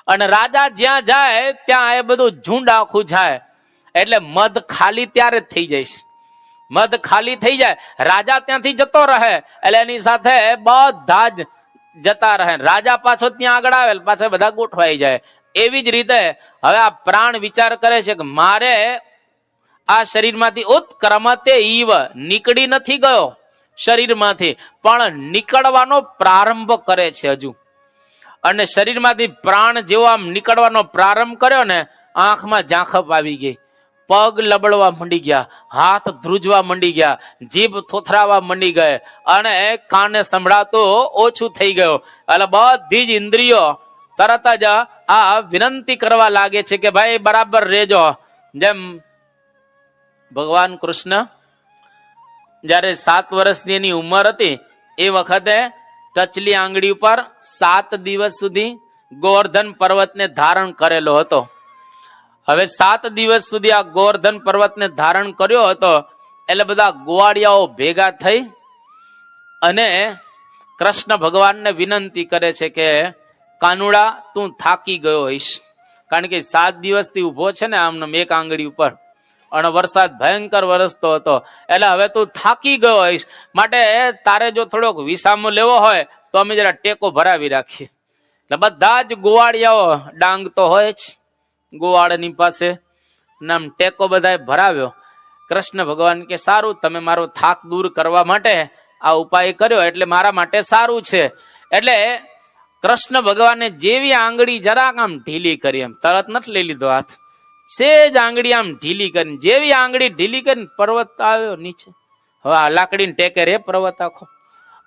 અને રાજા જ્યાં જાય ત્યાં એ બધું ઝુંડ આખું જાય. એટલે મધ ખાલી ત્યારે જ થઈ જાય છે. મધ ખાલી થઈ જાય, રાજા ત્યાંથી જતો રહે એટલે એની સાથે બધા જ જતા રહે. રાજા પાછો ત્યાં આગળ આવે, પાછા બધા ગોઠવાઈ જાય. એવી જ રીતે હવે આ પ્રાણ વિચાર કરે છે કે મારે આ શરીરમાંથી ઉત્ક્રમતે ઈવ, નીકળી નથી ગયો શરીરમાંથી, પણ નીકળવાનો પ્રારંભ કરે છે હજુ. અને શરીરમાંથી પ્રાણ જેવો આમ નીકળવાનો પ્રારંભ કર્યો ને, આંખમાં ઝાંખપ આવી ગઈ, પગ લબડવા મંડી ગયા, હાથ ધ્રુજવા મંડી ગયા, જીભ થોથરાવા મંડી ગઈ, અને કાને સંભળાતો ઓછું થઈ ગયો. એટલે બધી જ ઇન્દ્રિયો તરત જ આ વિનંતી કરવા લાગે છે કે ભાઈ બરાબર રેજો. જેમ ભગવાન કૃષ્ણ જયારે 7 વર્ષની એની ઉંમર હતી એ વખતે ટચલી આંગળી ઉપર 7 દિવસ સુધી ગોવર્ધન પર્વતને ધારણ કરેલો હતો. હવે 7 દિવસ સુધી આ ગોવર્ધન પર્વતને ધારણ કર્યો હતો. એટલે બધા ગોવાળિયાઓ ભેગા થઈ અને કૃષ્ણ ભગવાનને વિનંતી કરે છે કે કાનુડા તું થાકી ગયો હોઈશ, કારણ કે 7 દિવસથી ઉભો છે ને આમ એક આંગળી ઉપર, અને વરસાદ ભયંકર વરસતો હતો. એટલે હવે તું થાકી ગયો હોઈશ, માટે તારે જો થોડોક વિસામો લેવો હોય તો અમે જરા ટેકો ભરાવી રાખીએ. એટલે બધા જ ગોવાળિયાઓ, ડાંગ તો હોય જ ગોવાળની પાસે, નામ ટેકો બધાએ ભરાવ્યો. કૃષ્ણ ભગવાન કે સારું, તમે મારો થાક દૂર કરવા માટે આ ઉપાય કર્યો એટલે મારા માટે સારું છે. એટલે કૃષ્ણ ભગવાને જેવી આંગળી જરાક આમ ઢીલી કરી, એમ તરત નથી લઈ લીધો હાથ, સેજ આંગળી આમ ઢીલી કરી, જેવી આંગળી ઢીલી કરીને પર્વત આવ્યો નીચે. હવે આ લાકડીને ટેકે રે પર્વત આખો,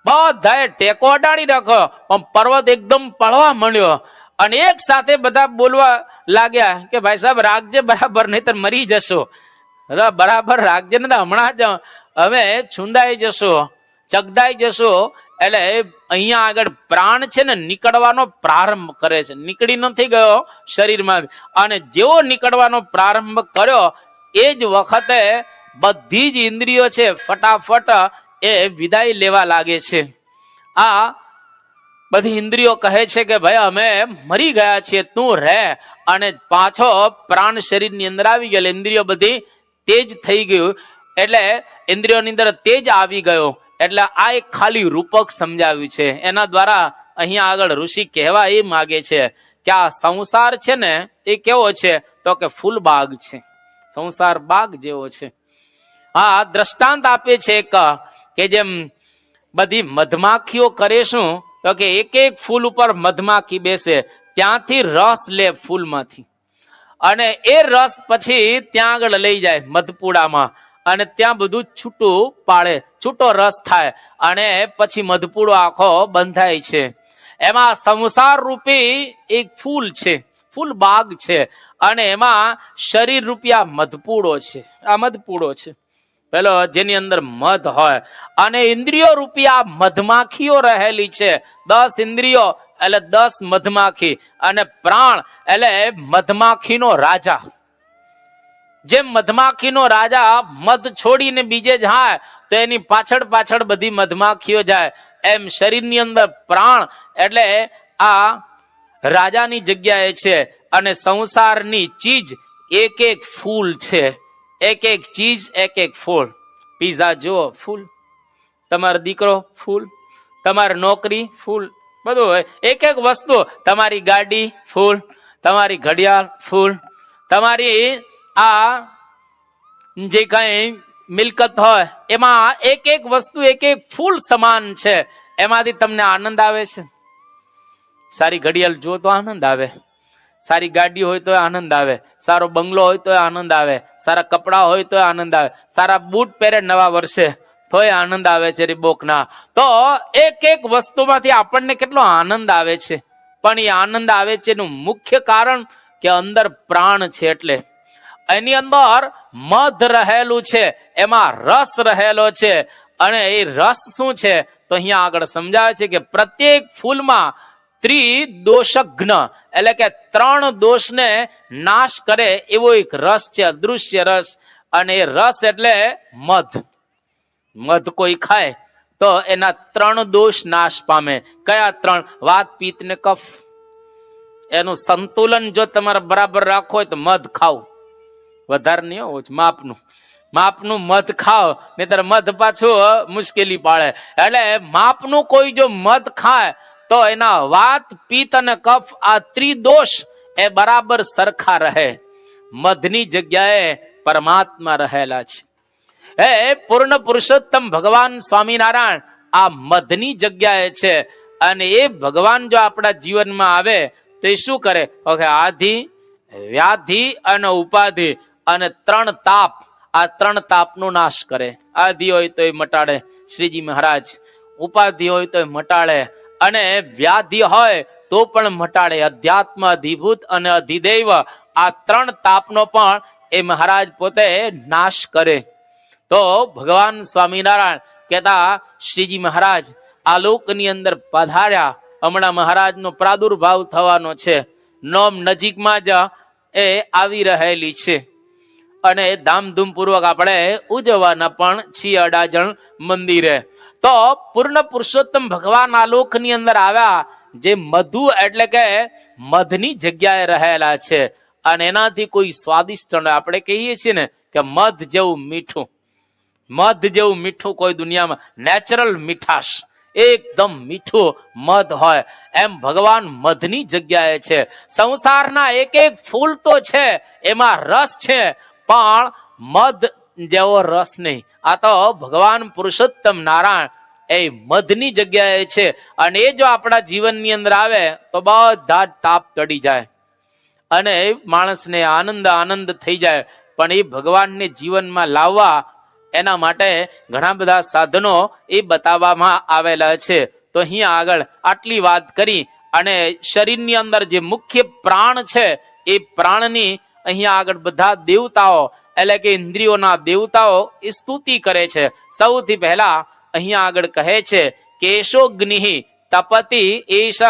બધાએ ટેકો અડાડી રાખો, પણ પર્વત એકદમ પળવા માંડ્યો. અને એક સાથે બધા બોલવા લાગ્યા કે ભાઈ સાહેબ રાખજે બરાબર, નહીતર મરી જશો, બરાબર રાખજે ને હમણાં જ હવે છુંદાઈ જશો, ચગદાઈ જશો. એટલે અહીંયા આગળ પ્રાણ છે ને નીકળવાનો પ્રારંભ કરે છે, નીકળી નથી ગયો શરીરમાં. અને જેવો નીકળવાનો પ્રારંભ કર્યો એ જ વખતે બધી જ ઇન્દ્રિયો છે ફટાફટ એ વિદાય લેવા લાગે છે. આ બધી ઇન્દ્રિયો કહે છે કે ભાઈ અમે મરી ગયા છીએ, તું રહે. અને પાછો પ્રાણ શરીરની અંદર આવી ગયો, ઇન્દ્રિયો બધી તેજ થઈ ગયું. એટલે ઇન્દ્રિયોની અંદર તેજ આવી ગયો. એટલે આ એક ખાલી રૂપક સમજાવ્યું છે. એના દ્વારા અહીંયા આગળ ઋષિ કહેવા એ માગે છે કે આ સંસાર છે ને એ કેવો છે, તો કે ફૂલ બાગ છે, સંસાર બાગ જેવો છે. હા, દ્રષ્ટાંત આપે છે કે જેમ બધી મધમાખીઓ કરે શું, તો કે એક ફૂલ ઉપર મધમાખી બેસે, ત્યાંથી રસ લે ફૂલમાંથી, અને એ રસ પછી ત્યાં આગળ લઈ જાય મધપુડામાં, અને ત્યાં બધું છૂટું પાડે, છૂટો રસ થાય, અને પછી મધપૂડો આખો બંધાય છે. એમાં સંસાર રૂપી એક ફૂલ છે, ફૂલ બાગ છે, અને એમાં શરીર રૂપિયા મધપૂડો છે. આ મધપૂડો છે પેલો જેની અંદર મધ હોય, અને ઇન્દ્રિયો રૂપિયા મધમાખીઓ રહેલી છે. 10 ઇન્દ્રિયો એટલે 10 મધમાખી, અને પ્રાણ એટલે મધમાખીનો રાજા. જેમ મધમાખીનો રાજા મધ છોડીને બીજે જાય તો એની પાછળ પાછળ બધી મધમાખીઓ જાય, એમ શરીરની અંદર પ્રાણ એટલે આ રાજાની જગ્યાએ છે. અને સંસારની ચીજ એક એક ફૂલ છે, એક એક ચીજ એક એક ફૂલ. પીઝા જો ફૂલ, તમારો દીકરો ફૂલ, તમારી નોકરી ફૂલ, બધું હોય. એક એક વસ્તુ, તમારી ગાડી ફૂલ, તમારી ઘડિયાળ ફૂલ, તમારી આ જે કઈ મિલકત હોય એમાં એક એક વસ્તુ એક એક ફૂલ સમાન છે. એમાંથી તમને આનંદ આવે છે? સારી ઘડિયાળ જુઓ તો આનંદ આવે, સારી ગાડી હોય તો આનંદ આવે, સારો બંગલો હોય તો આનંદ આવે, સારા કપડા હોય તો આનંદ આવે, સારા બૂટ પહેરે નવા વર્ષે તોય આનંદ આવે છે રીબોકના. તો એક એક વસ્તુમાંથી આપણને કેટલો આનંદ આવે છે. પણ એ આનંદ આવે છે એનું મુખ્ય કારણ કે અંદર પ્રાણ છે. એટલે એની અંદર મધ રહેલું છે, એમાં રસ રહેલો છે. અને એ રસ શું છે તો અહીંયા આગળ સમજાવે છે કે પ્રત્યેક ફૂલમાં ત્રિદોષજ્ઞ એટલે કે 3 દોષને નાશ કરે એવો એક રસ છે, અદૃશ્ય રસ. અને એ રસ એટલે મધ. મધ કોઈ ખાય તો એના 3 દોષ નાશ પામે. કયા 3? વાત, પિત્ત ને કફ. એનું સંતુલન જો તમારે બરાબર રાખવું હોય તો મધ ખાવ, વધારે નહીં હોવું, માપનું મધ ખાવ, નહીતર મધ પાછું મુશ્કેલી પાડે. એટલે માપનું કોઈ જો મધ ખાય તો એના વાત, પિત્ત અને કફ આ ત્રિદોષ એ બરાબર સરખા રહે. મધની જગ્યાએ પરમાત્મા રહેલા છે. હે પૂર્ણ પુરુષોત્તમ ભગવાન સ્વામિનારાયણ આ મધની જગ્યાએ છે. અને એ ભગવાન જો આપણા જીવનમાં આવે તો એ શું કરે? આધિ, વ્યાધિ અને ઉપાધિ અને 3 તાપ, આ 3 તાપનો નાશ કરે. આધિ હોય તો એ મટાડે શ્રીજી મહારાજ, ઉપાધિ હોય તો એ મટાડે, અને વ્યાધિ હોય તો પણ મટાડે. અધ્યાત્મ, અધિભૂત અને અધિદૈવ આ 3 તાપનો પણ એ મહારાજ પોતે નાશ કરે. તો ભગવાન સ્વામિનારાયણ કહેતા શ્રીજી મહારાજ આ લોકની અંદર પધાર્યા. હમણાં મહારાજનો પ્રાદુર્ભાવ થવાનો છે, નોમ નજીકમાં જ એ આવી રહેલી છે. અને ધામધૂમ પૂર્વક આપણે ઉજવવાના પણ છીએ અડાજણ મંદિરે. તો પૂર્ણ પુરુષોત્તમ ભગવાન આ લોકની અંદર આવ્યા, જે મધુ એટલે કે મધની જગ્યાએ રહેલા છે. અને એનાથી કોઈ સ્વાદિષ્ટ, આપણે કહીએ છીએ ને કે મધ જેવું મીઠું, મધ જેવું મીઠું કોઈ દુનિયામાં, નેચરલ મીઠાશ, એકદમ મીઠું મધ હોય એમ ભગવાન મધની જગ્યાએ છે. સંસારના એક એક ફૂલ તો છે, એમાં રસ છે, પણ મધ જેવો રસ નહીં. આ તો ભગવાન પુરુષોત્તમ નારાયણ એ મધની જગ્યાએ છે. અને એ જો આપણા જીવનની અંદર આવે તો બધા તાપ ટળી જાય અને માણસને આનંદ થઈ જાય. પણ એ ભગવાનને જીવનમાં લાવવા એના માટે ઘણા બધા સાધનો એ બતાવવામાં આવેલા છે. તો અહીંયા આગળ આટલી વાત કરી અને શરીરની અંદર જે મુખ્ય પ્રાણ છે એ પ્રાણની અહીંયા આગળ બધા દેવતાઓ એટલે કે ઇન્દ્રિયોના દેવતાઓ એ સ્તુતિ કરે છે. સૌથી પહેલા અહીંયા આગળ કહે છે કેશોગ્નિ તપતિ એષ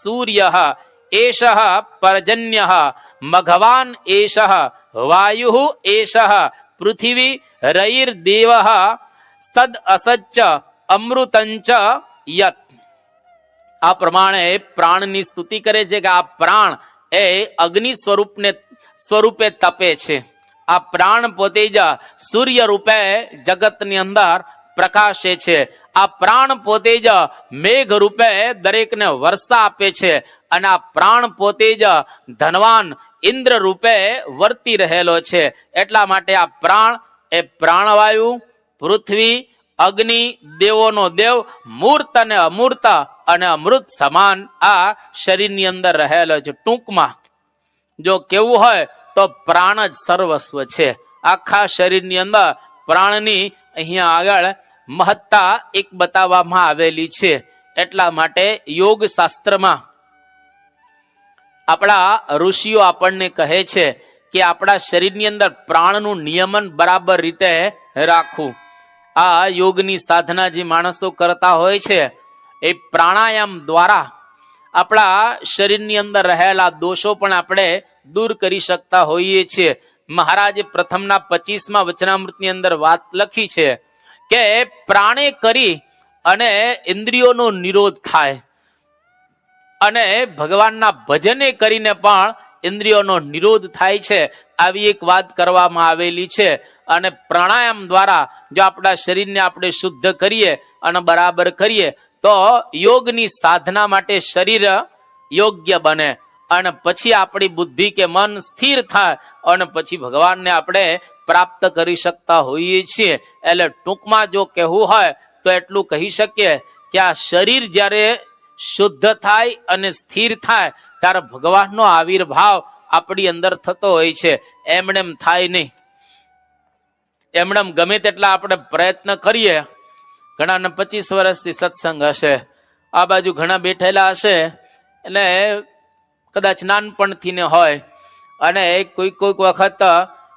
સૂર્ય એષ પર્જન્ય મઘવાન એષ વાયુ એષ પૃથ્વી રૈર્દેવ સદ અસચ્ચ અમૃતંચ યત. આ પ્રમાણે પ્રાણની સ્તુતિ કરે છે કે આ પ્રાણ એ અગ્નિ સ્વરૂપે તપે છે. આ પ્રાણ પોતે જ સૂર્ય રૂપે જગતની અંદર પ્રકાશે છે. આ પ્રાણ પોતે જ મેઘ રૂપે દરેકને વર્ષા આપે છે. અને આ પ્રાણ પોતે જ ધનવાન ઇન્દ્ર રૂપે વર્તી રહેલો છે. એટલા માટે આ પ્રાણ એ પ્રાણવાયુ, પૃથ્વી, અગ્નિ, દેવોનો દેવ, મૂર્ત અને અમૂર્ત અને અમૃત સમાન આ શરીરની અંદર રહેલો છે. ટૂંકમાં જો કેવું હોય તો પ્રાણ જ સર્વસ્વ છે. આખા શરીરની અંદર પ્રાણની અહીંયા આગળ મહત્તા એક બતાવવામાં આવેલી છે. એટલા માટે યોગ શાસ્ત્રમાં આપણા ઋષિઓ આપણને કહે છે કે આપણા શરીરની અંદર પ્રાણનું નિયમન બરાબર રીતે રાખવું. આ યોગની સાધના જે માણસો કરતા હોય છે એ પ્રાણાયામ દ્વારા આપણા શરીરની અંદર રહેલા દોષો પણ આપણે દૂર કરી શકતા હોઈએ છીએ. મહારાજે પ્રથમના 25મા વચનામૃતની અંદર વાત લખી છે કે પ્રાણે કરી અને ઇન્દ્રિયોનો નિરોધ થાય અને ભગવાનના ભજને કરીને પણ ઇન્દ્રિયોનો નિરોધ થાય છે. આવી એક વાત કરવામાં આવેલી છે. અને પ્રાણાયામ દ્વારા જો આપણા શરીરને આપણે શુદ્ધ કરીએ અને બરાબર કરીએ તો યોગની સાધના માટે શરીર યોગ્ય બને અને પછી આપણી બુદ્ધિ કે મન સ્થિર થાય અને પછી ભગવાનને આપણે પ્રાપ્ત કરી શકતા હોઈએ છીએ. એટલે ટૂંકમાં જો કહેવું હોય તો એટલું કહી શકીએ કે આ શરીર જ્યારે શુદ્ધ થાય અને સ્થિર થાય ત્યારે ભગવાનનો આવિર્ભાવ આપણી અંદર થતો હોય છે. એમનેમ થાય નહીં. એમનેમ ગમે તેટલા આપણે પ્રયત્ન કરીએ. ઘણાને 25 વર્ષથી સત્સંગ હશે, આ બાજુ ઘણા બેઠેલા હશે, એટલે કદાચ નાનપણથી ને હોય અને કોઈક વખત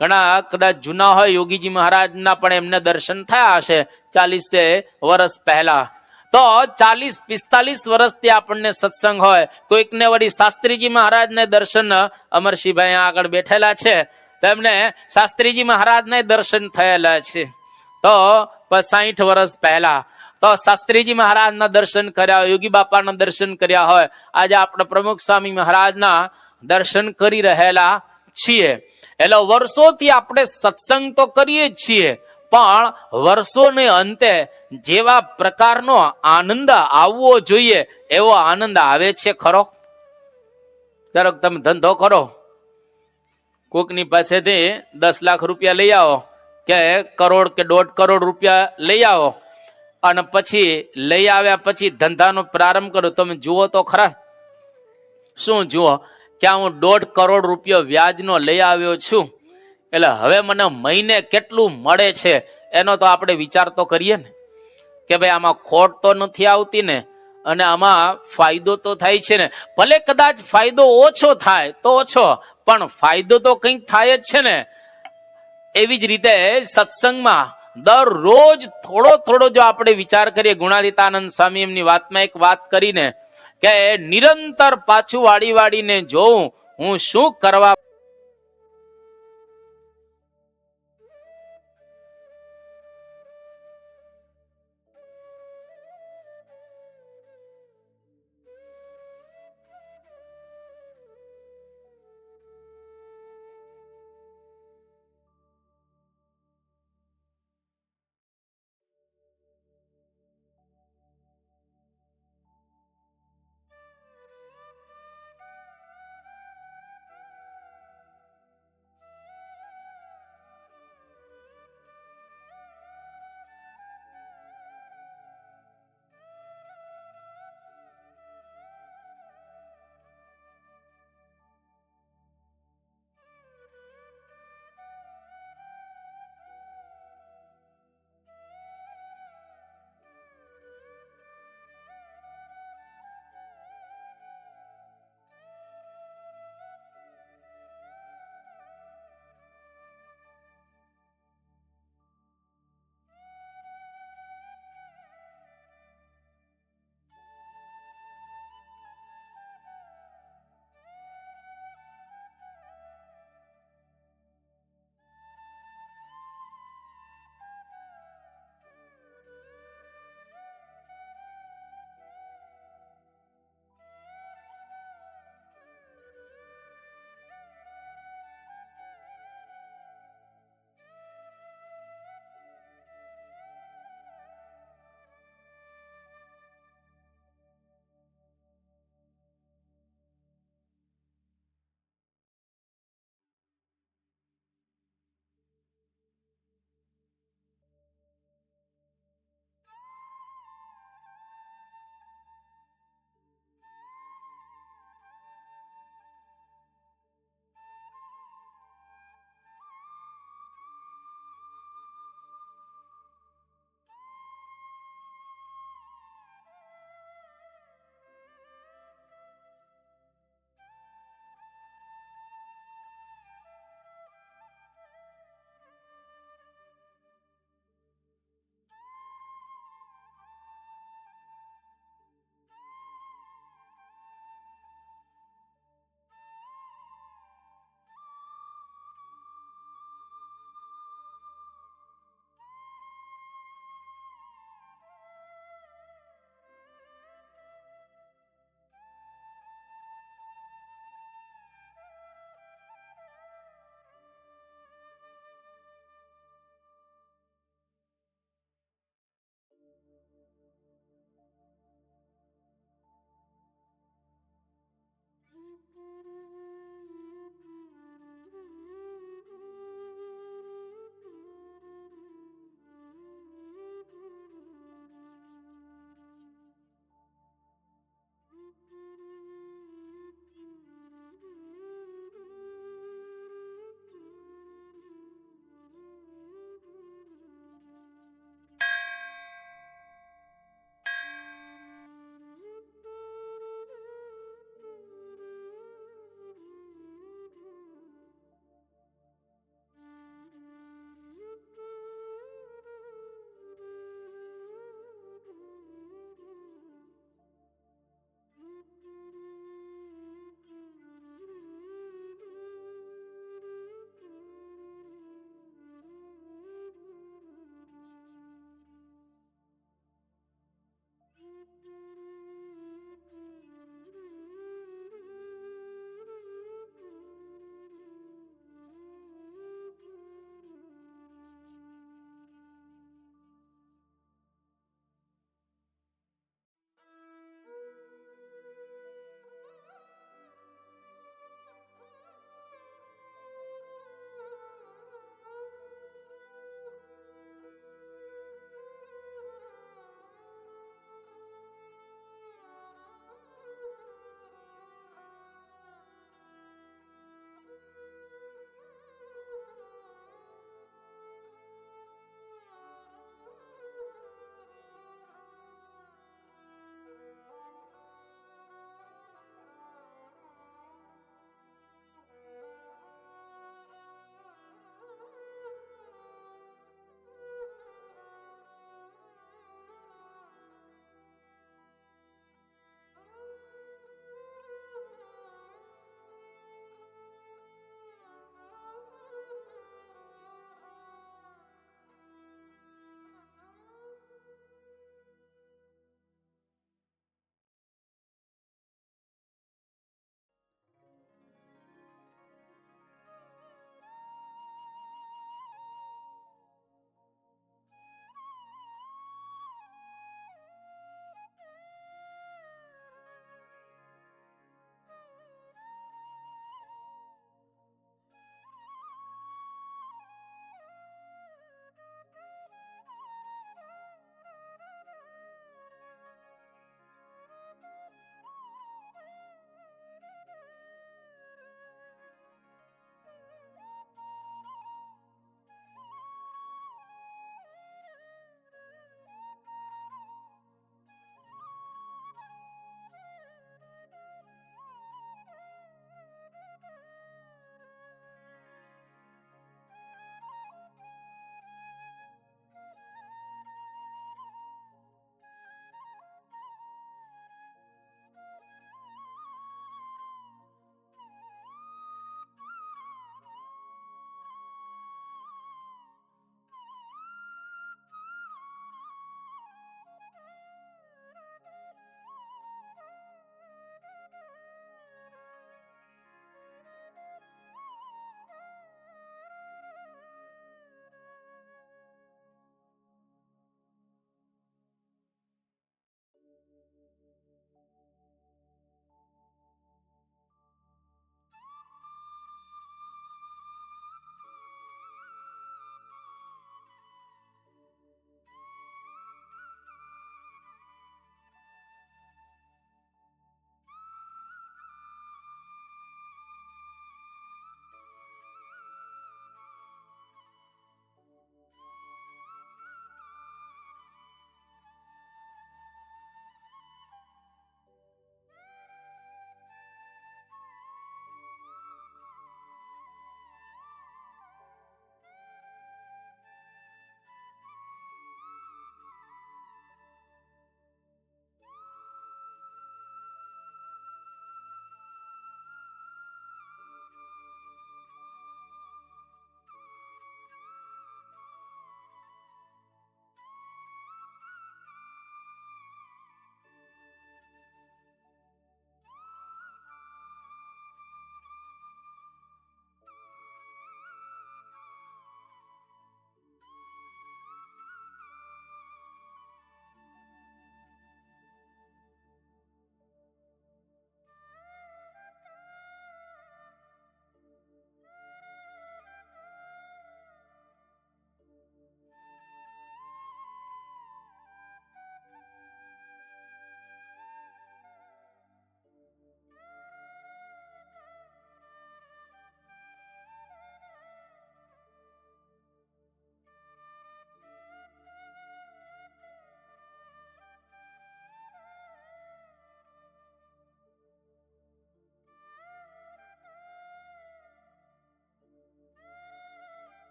ઘણા કદાચ જૂના હોય, યોગીજી મહારાજના પણ એમને દર્શન થયા હશે 40 વર્ષ પહેલા. તો 40-45 વર્ષથી આપણને સત્સંગ હોય. કોઈકને વળી શાસ્ત્રીજી મહારાજને દર્શન, અમરસિંહભાઈ આગળ બેઠેલા છે, તેમને શાસ્ત્રીજી મહારાજને દર્શન થયેલા છે. તો 60 વર્ષ પહેલા તો શાસ્ત્રીજી મહારાજના દર્શન કર્યા હોય, યોગી બાપાના દર્શન કર્યા હોય. આજે આપણે પ્રમુખ સ્વામી મહારાજના દર્શન કરી રહેલા છીએ. એટલે વર્ષોથી આપણે સત્સંગ તો કરીએ જ છીએ, પણ વર્ષોને અંતે જેવા પ્રકારનો આનંદ આવવો જોઈએ એવો આનંદ આવે છે ખરો? ધારો તમે ધંધો કરો, કોકની પાસેથી 10 લાખ રૂપિયા લઈ આવો કે કરોડ કે 1.5 કરોડ રૂપિયા લઈ આવો અને પછી લઈ આવ્યા પછી ધંધાનો પ્રારંભ કરો. તમે જુઓ તો ખરા, શું જુઓ કે હું 1.5 કરોડ રૂપિયા વ્યાજનો લઈ આવ્યો છું, એટલે હવે મને મહિને કેટલું મળે છે એનો તો આપણે વિચાર તો કરીએ ને કે ભાઈ આમાં ખોટ તો નથી આવતી ને, અને આમાં ફાયદો તો થાય છે ને. ભલે કદાચ ફાયદો ઓછો થાય તો ઓછો, પણ ફાયદો તો કંઈક થાય જ છે ને. એવી જ રીતે સત્સંગમાં દરરોજ થોડો થોડો જો આપણે વિચાર કરીએ, ગુણાતીતાનંદ સ્વામી એમની વાતમાં એક વાત કરીને કે નિરંતર પાછું વાળીને જોઉં હું શું કરવા